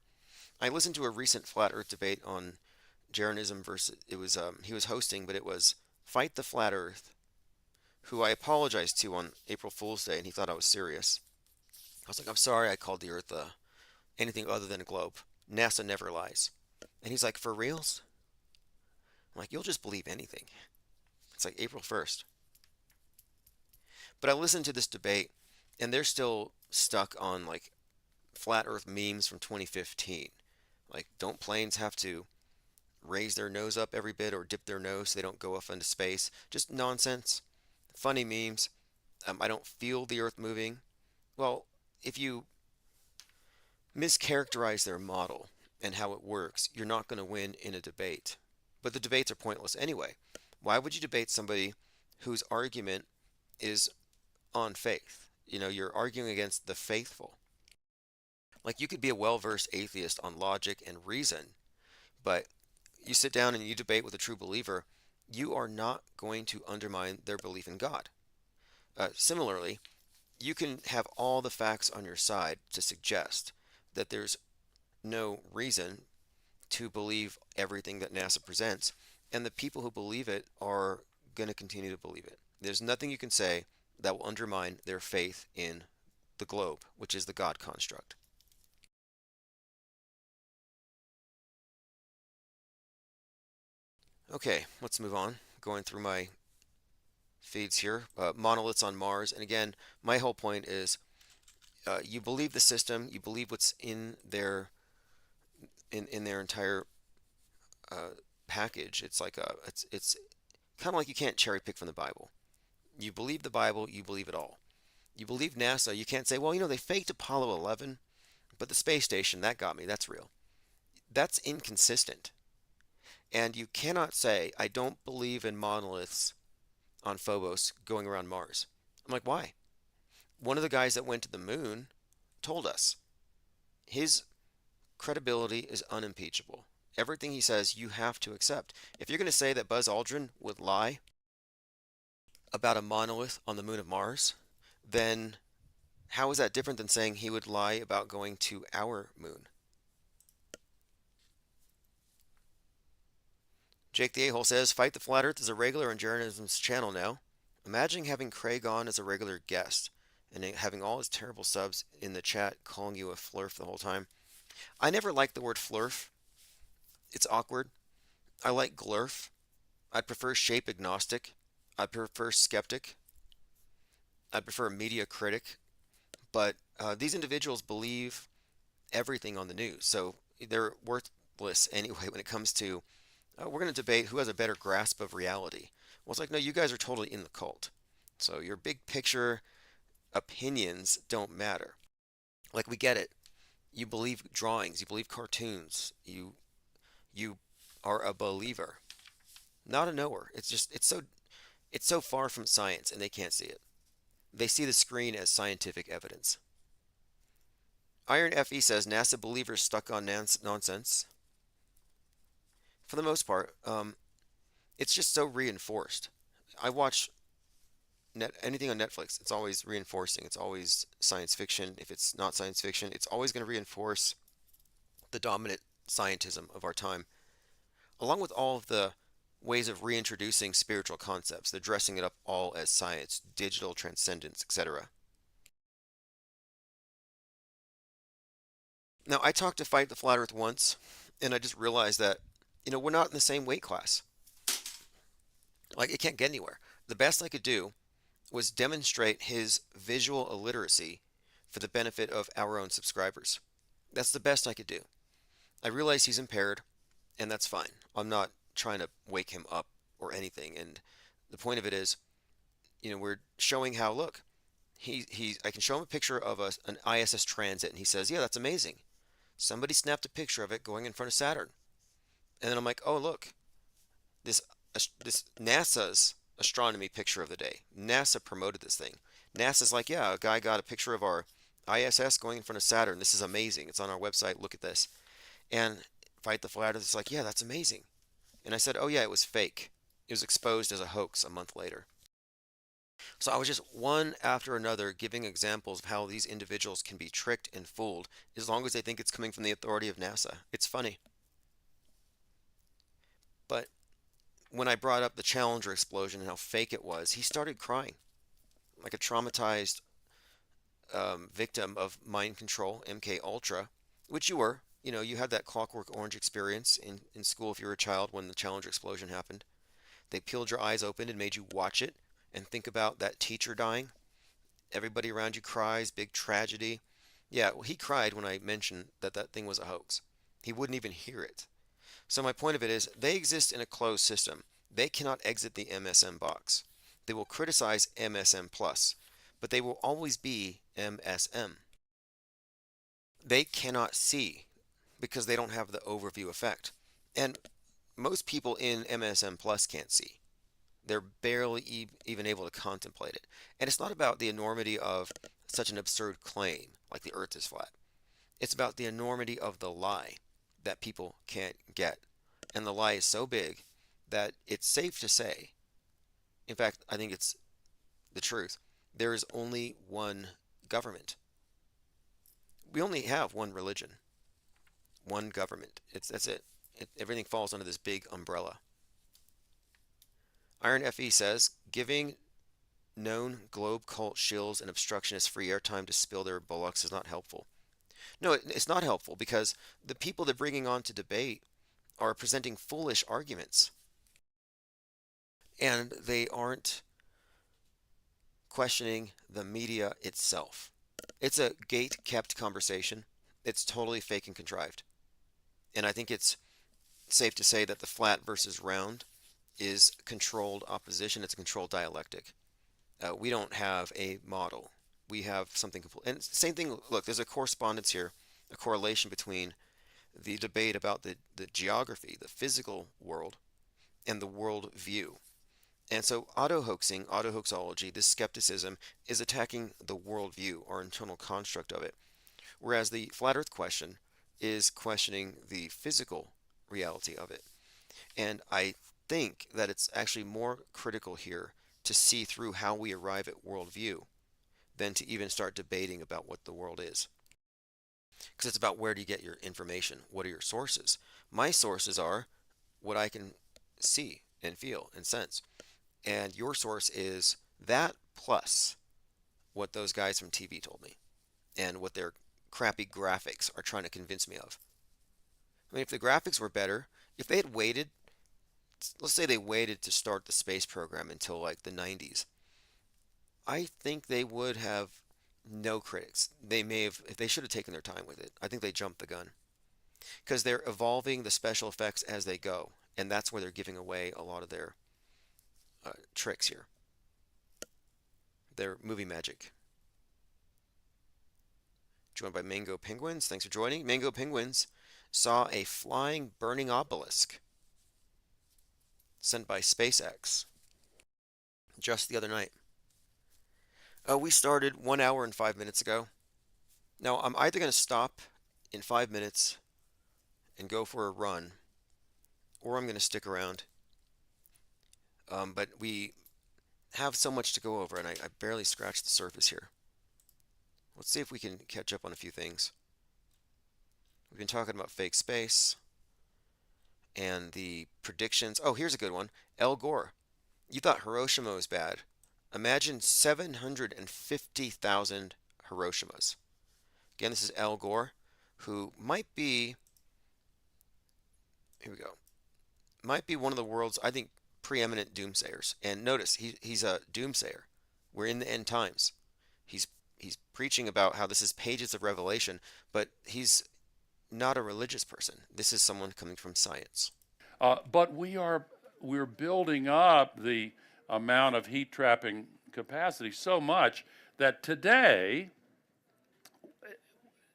I listened to a recent flat earth debate on Jeranism versus, he was hosting, but it was Fight the Flat Earth, who I apologized to on April Fool's Day, and he thought I was serious. I was like, I'm sorry I called the Earth anything other than a globe. NASA never lies. And he's like, for reals? I'm like, you'll just believe anything. It's like April 1st. But I listened to this debate, and they're still stuck on like flat Earth memes from 2015. Like, don't planes have to raise their nose up every bit or dip their nose so they don't go off into space? Just nonsense. Funny memes. I don't feel the Earth moving. Well, if you mischaracterize their model and how it works, you're not going to win in a debate. But the debates are pointless anyway. Why would you debate somebody whose argument is on faith? You're arguing against the faithful. Like, you could be a well-versed atheist on logic and reason, but you sit down and you debate with a true believer, you are not going to undermine their belief in God. Similarly, you can have all the facts on your side to suggest that there's no reason to believe everything that NASA presents, and the people who believe it are going to continue to believe it. There's nothing you can say that will undermine their faith in the globe, which is the God construct. Okay, let's move on. Going through my feeds here. Monoliths on Mars. And again, my whole point is you believe the system, you believe what's in their entire package. It's like it's kind of like you can't cherry pick from the Bible. You believe the Bible, you believe it all. You believe NASA, you can't say, well, they faked Apollo 11, but the space station, that got me, that's real. That's inconsistent. And you cannot say, I don't believe in monoliths on Phobos going around Mars. I'm like, why? One of the guys that went to the moon told us his credibility is unimpeachable. Everything he says, you have to accept. If you're going to say that Buzz Aldrin would lie about a monolith on the moon of Mars, then how is that different than saying he would lie about going to our moon? Jake the A-hole says, Fight the Flat Earth is a regular on Journalism's channel now. Imagine having Craig on as a regular guest and having all his terrible subs in the chat calling you a flurf the whole time. I never liked the word flurf. It's awkward. I like glurf. I'd prefer shape agnostic. I prefer skeptic. I prefer media critic. But these individuals believe everything on the news, so they're worthless anyway when it comes to we're going to debate who has a better grasp of reality. Well, it's like, no, you guys are totally in the cult. So your big picture opinions don't matter. Like, we get it. You believe drawings, you believe cartoons, you are a believer, not a knower. It's so far from science and they can't see it. They see the screen as scientific evidence. Iron FE says NASA believers stuck on nonsense. For the most part, it's just so reinforced. I watch anything on Netflix, it's always reinforcing. It's always science fiction. If it's not science fiction, it's always going to reinforce the dominant scientism of our time, along with all of the ways of reintroducing spiritual concepts. They're dressing it up all as science, digital transcendence, etc. Now, I talked to Fight the Flat Earth once, and I just realized that, we're not in the same weight class. Like, it can't get anywhere. The best I could do was demonstrate his visual illiteracy for the benefit of our own subscribers. That's the best I could do. I realize he's impaired, and that's fine. I'm not trying to wake him up or anything. And the point of it is, we're showing how, look, I can show him a picture of an ISS transit, and he says, yeah, that's amazing. Somebody snapped a picture of it going in front of Saturn. And then I'm like, oh, look, this NASA's astronomy picture of the day. NASA promoted this thing. NASA's like, yeah, a guy got a picture of our ISS going in front of Saturn. This is amazing. It's on our website. Look at this. And Fight the Flat Earth is like, yeah, that's amazing. And I said, oh yeah, it was fake. It was exposed as a hoax a month later. So I was just one after another giving examples of how these individuals can be tricked and fooled as long as they think it's coming from the authority of NASA. It's funny. But when I brought up the Challenger explosion and how fake it was, he started crying like a traumatized victim of mind control, MK Ultra, which you were. You had that Clockwork Orange experience in school if you were a child when the Challenger explosion happened. They peeled your eyes open and made you watch it and think about that teacher dying. Everybody around you cries, big tragedy. Yeah, well, he cried when I mentioned that thing was a hoax. He wouldn't even hear it. So my point of it is, they exist in a closed system. They cannot exit the MSM box. They will criticize MSM plus, but they will always be MSM. They cannot see because they don't have the overview effect. And most people in MSM plus can't see. They're barely even able to contemplate it. And it's not about the enormity of such an absurd claim, like the earth is flat. It's about the enormity of the lie that people can't get. And the lie is so big that it's safe to say, in fact, I think it's the truth, there is only one government. We only have one religion, one government. That's it. Everything falls under this big umbrella. Iron FE says, giving known globe cult shills and obstructionists free airtime to spill their bullocks is not helpful. No, it's not helpful because the people they're bringing on to debate are presenting foolish arguments. And they aren't questioning the media itself. It's a gate-kept conversation. It's totally fake and contrived. And I think it's safe to say that the flat versus round is controlled opposition. It's a controlled dialectic. We don't have a model. We have something complete. And same thing, look, there's a correspondence here, a correlation between the debate about the geography, the physical world, and the world view. And so auto-hoaxing, auto-hoaxology, this skepticism is attacking the worldview or internal construct of it, whereas the flat earth question is questioning the physical reality of it. And I think that it's actually more critical here to see through how we arrive at worldview than to even start debating about what the world is. Because it's about where do you get your information? What are your sources? My sources are what I can see and feel and sense. And your source is that plus what those guys from TV told me and what their crappy graphics are trying to convince me of. I mean, if the graphics were better, if they had waited, let's say they waited to start the space program until like the 90s, I think they would have no critics. They may have, if they should have taken their time with it. I think they jumped the gun because they're evolving the special effects as they go, and that's where they're giving away a lot of their tricks here. Their movie magic. Joined by Mango Penguins. Thanks for joining. Mango Penguins saw a flying, burning obelisk sent by SpaceX just the other night. We started 1 hour and 5 minutes ago. Now, I'm either going to stop in 5 minutes and go for a run, or I'm going to stick around. But we have so much to go over, and I barely scratched the surface here. Let's see if we can catch up on a few things. We've been talking about fake space and the predictions. Oh, here's a good one. Al Gore. You thought Hiroshima was bad. Imagine 750,000 Hiroshimas. Again, this is Al Gore, who might be, here we go, might be one of the world's, I think, preeminent doomsayers. And notice, he's a doomsayer. We're in the end times. He's preaching about how this is pages of revelation, but he's not a religious person. This is someone coming from science. But we're building up the amount of heat trapping capacity so much that today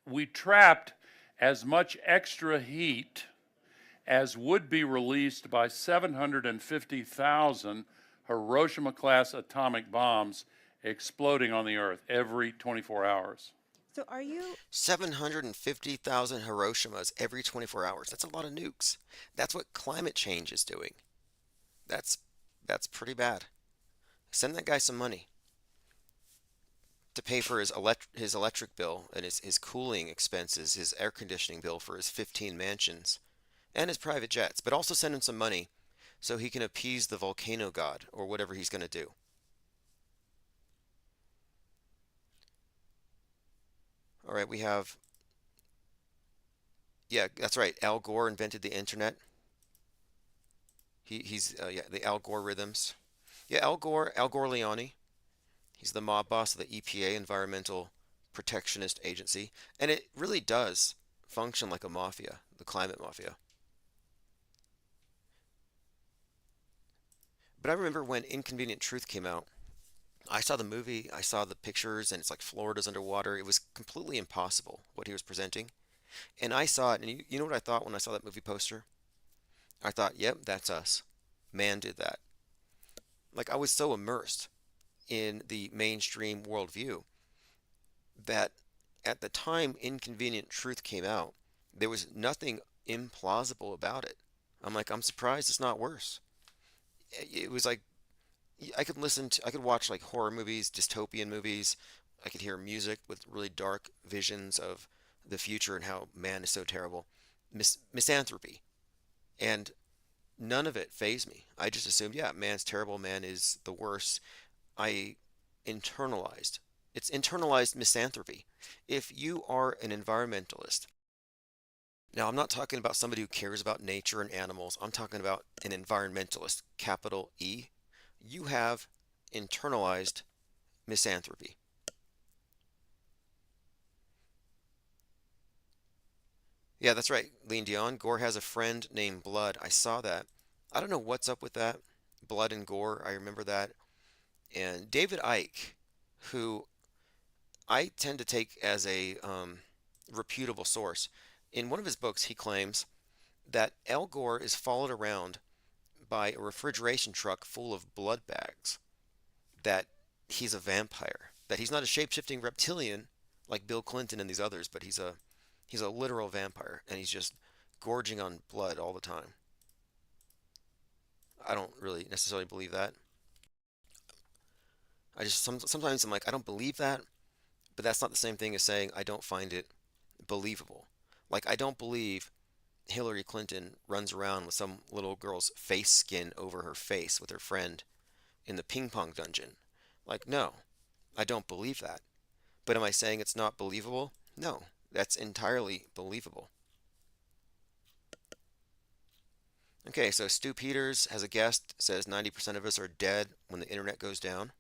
we trapped as much extra heat as would be released by 750,000 Hiroshima-class atomic bombs exploding on the Earth every 24 hours. So are you 750,000 Hiroshimas every 24 hours? That's a lot of nukes. That's what climate change is doing. That's pretty bad. Send that guy some money to pay for his electric bill and his cooling expenses, his air conditioning bill for his 15 mansions, and his private jets. But also send him some money so he can appease the volcano god or whatever he's going to do. All right, we have, yeah, that's right. Al Gore invented the internet. He's yeah, the Al Gore rhythms. Yeah, Al Gore Leone. He's the mob boss of the EPA, Environmental Protectionist Agency, and it really does function like a mafia, the climate mafia. But I remember when Inconvenient Truth came out, I saw the movie, I saw the pictures, and it's like Florida's underwater. It was completely impossible what he was presenting. And I saw it, and you know what I thought when I saw that movie poster? I thought, yep, that's us. Man did that. Like, I was so immersed in the mainstream worldview that at the time Inconvenient Truth came out, there was nothing implausible about it. I'm like, I'm surprised it's not worse. It was like, I could watch like horror movies, dystopian movies. I could hear music with really dark visions of the future and how man is so terrible. Misanthropy. And none of it fazed me. I just assumed, yeah, man's terrible, man is the worst. I internalized. It's internalized misanthropy. If you are an environmentalist, now I'm not talking about somebody who cares about nature and animals. I'm talking about an environmentalist, capital E. You have internalized misanthropy. Yeah, that's right, Lean Dion. Gore has a friend named Blood. I saw that. I don't know what's up with that. Blood and Gore, I remember that. And David Icke, who I tend to take as a reputable source. In one of his books, he claims that Al Gore is followed around by a refrigeration truck full of blood bags, that he's a vampire, that he's not a shape-shifting reptilian like Bill Clinton and these others, but he's a literal vampire, and he's just gorging on blood all the time. I don't really necessarily believe that. Sometimes I'm like, I don't believe that, but that's not the same thing as saying I don't find it believable. Like, I don't believe Hillary Clinton runs around with some little girl's face skin over her face with her friend in the ping pong dungeon. Like, no, I don't believe that. But am I saying it's not believable? No, that's entirely believable. Okay, so Stu Peters has a guest, says 90% of us are dead when the internet goes down.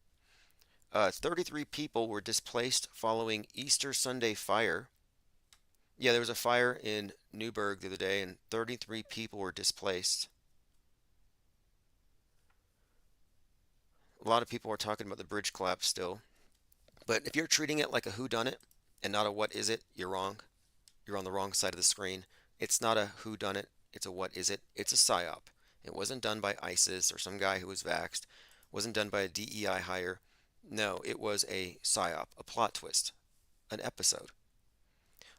33 people were displaced following Easter Sunday fire. Yeah, there was a fire in Newburgh the other day, and 33 people were displaced. A lot of people are talking about the bridge collapse still. But if you're treating it like a whodunit and not a what is it, you're wrong. You're on the wrong side of the screen. It's not a whodunit, it's a what is it. It's a psyop. It wasn't done by ISIS or some guy who was vaxxed. It wasn't done by a DEI hire. No, it was a psyop, a plot twist, an episode.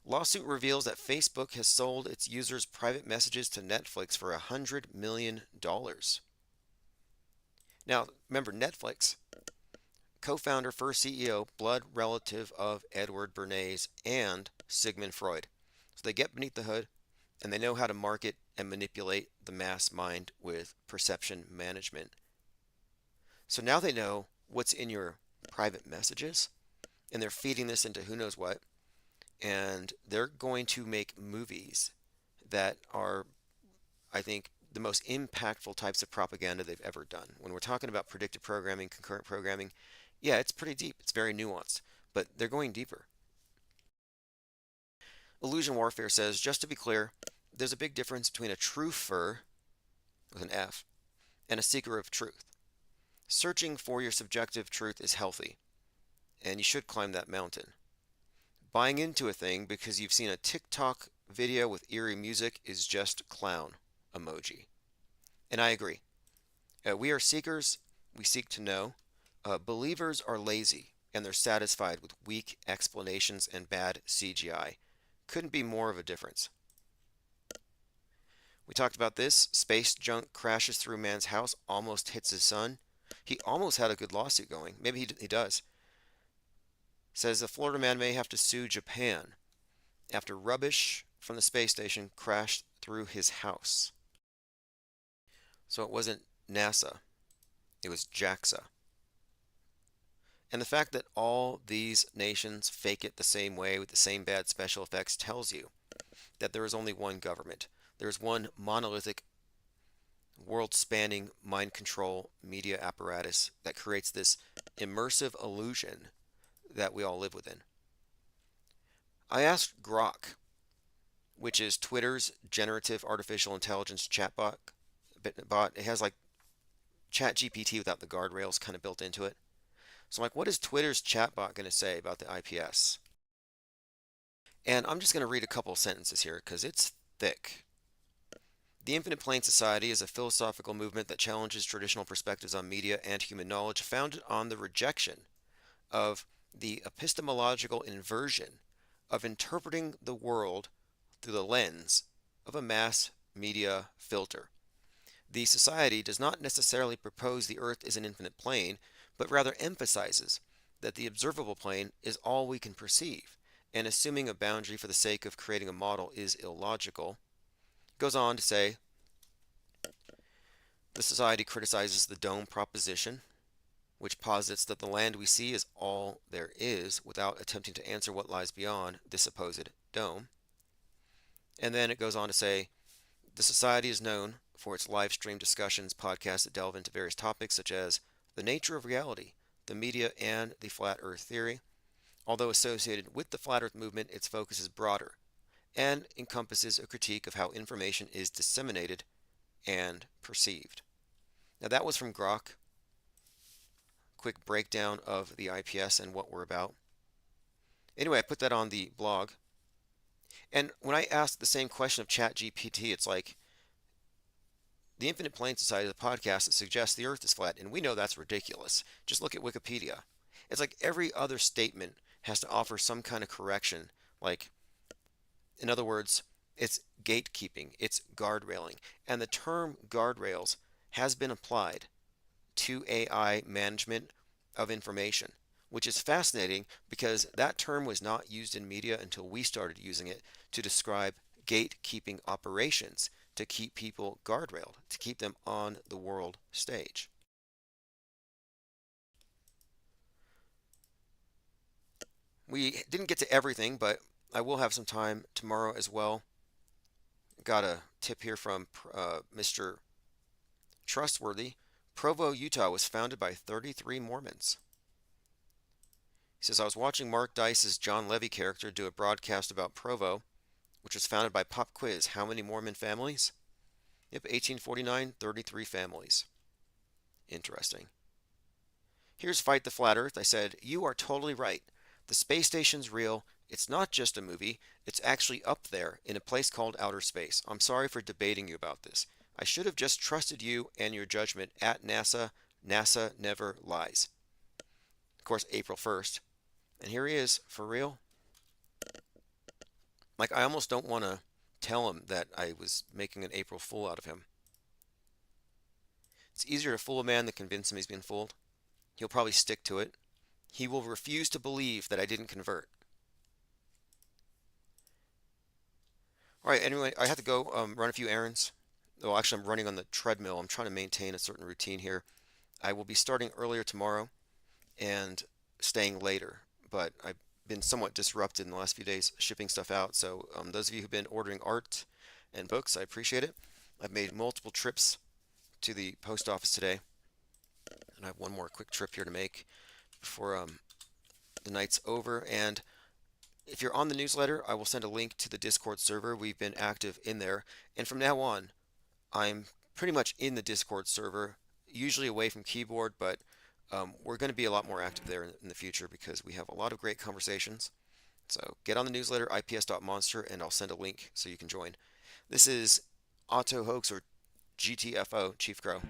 Lawsuit reveals that Facebook has sold its users' private messages to Netflix for $100 million. Now, remember, Netflix, co-founder, first CEO, blood relative of Edward Bernays and Sigmund Freud. So they get beneath the hood, and they know how to market and manipulate the mass mind with perception management. So now they know what's in your private messages, and they're feeding this into who knows what, and they're going to make movies that are, I think, the most impactful types of propaganda they've ever done. When we're talking about predictive programming, concurrent programming, yeah, it's pretty deep. It's very nuanced, but they're going deeper. Illusion Warfare says, just to be clear, there's a big difference between a truther, with an F, and a seeker of truth. Searching for your subjective truth is healthy, and you should climb that mountain. Buying into a thing because you've seen a TikTok video with eerie music is just clown emoji. And I agree. We are seekers. We seek to know. Believers are lazy, and they're satisfied with weak explanations and bad CGI. Couldn't be more of a difference. We talked about this. Space junk crashes through man's house, almost hits his son. He almost had a good lawsuit going. Maybe he does. Says a Florida man may have to sue Japan after rubbish from the space station crashed through his house. So it wasn't NASA. It was JAXA. And the fact that all these nations fake it the same way with the same bad special effects tells you that there is only one government. There is one monolithic, world-spanning mind control media apparatus that creates this immersive illusion that we all live within. I asked Grok, which is Twitter's generative artificial intelligence chatbot. It has like ChatGPT without the guardrails kind of built into it. So I'm like, what is Twitter's chatbot going to say about the IPS? And I'm just going to read a couple of sentences here because it's thick. The Infinite Plane Society is a philosophical movement that challenges traditional perspectives on media and human knowledge, founded on the rejection of the epistemological inversion of interpreting the world through the lens of a mass media filter. The society does not necessarily propose the Earth is an infinite plane, but rather emphasizes that the observable plane is all we can perceive, and assuming a boundary for the sake of creating a model is illogical. Goes on to say, the society criticizes the dome proposition, which posits that the land we see is all there is, without attempting to answer what lies beyond this supposed dome. And then it goes on to say, the society is known for its live stream discussions, podcasts that delve into various topics such as the nature of reality, the media, and the flat earth theory. Although associated with the flat earth movement, its focus is broader and encompasses a critique of how information is disseminated and perceived. Now that was from Grok. Quick breakdown of the IPS and what we're about. Anyway, I put that on the blog. And when I ask the same question of ChatGPT, it's like the Infinite Plane Society is a podcast that suggests the Earth is flat, and we know that's ridiculous. Just look at Wikipedia. It's like every other statement has to offer some kind of correction. Like, in other words, it's gatekeeping, it's guardrailing. And the term guardrails has been applied to AI management of information, which is fascinating because that term was not used in media until we started using it to describe gatekeeping operations to keep people guardrailed, to keep them on the world stage. We didn't get to everything, but I will have some time tomorrow as well. Got a tip here from Mr. Trustworthy. Provo, Utah was founded by 33 Mormons. He says, I was watching Mark Dice's John Levy character do a broadcast about Provo, which was founded by Pop Quiz. How many Mormon families? Yep, 1849, 33 families. Interesting. Here's Fight the Flat Earth. I said, you are totally right. The space station's real. It's not just a movie. It's actually up there in a place called outer space. I'm sorry for debating you about this. I should have just trusted you and your judgment at NASA. NASA never lies. Of course, April 1st. And here he is, for real. Like, I almost don't want to tell him that I was making an April Fool out of him. It's easier to fool a man than convince him he's been fooled. He'll probably stick to it. He will refuse to believe that I didn't convert. All right, anyway, I have to go run a few errands. Well, actually, I'm running on the treadmill. I'm trying to maintain a certain routine here. I will be starting earlier tomorrow and staying later, but I've been somewhat disrupted in the last few days shipping stuff out. So those of you who've been ordering art and books, I appreciate it. I've made multiple trips to the post office today, and I have one more quick trip here to make before the night's over. And if you're on the newsletter, I will send a link to the Discord server. We've been active in there, and from now on, I'm pretty much in the Discord server, usually away from keyboard, but we're going to be a lot more active there in the future because we have a lot of great conversations. So get on the newsletter, ips.monster, and I'll send a link so you can join. This is Auto Hoax, or GTFO, Chief Crow.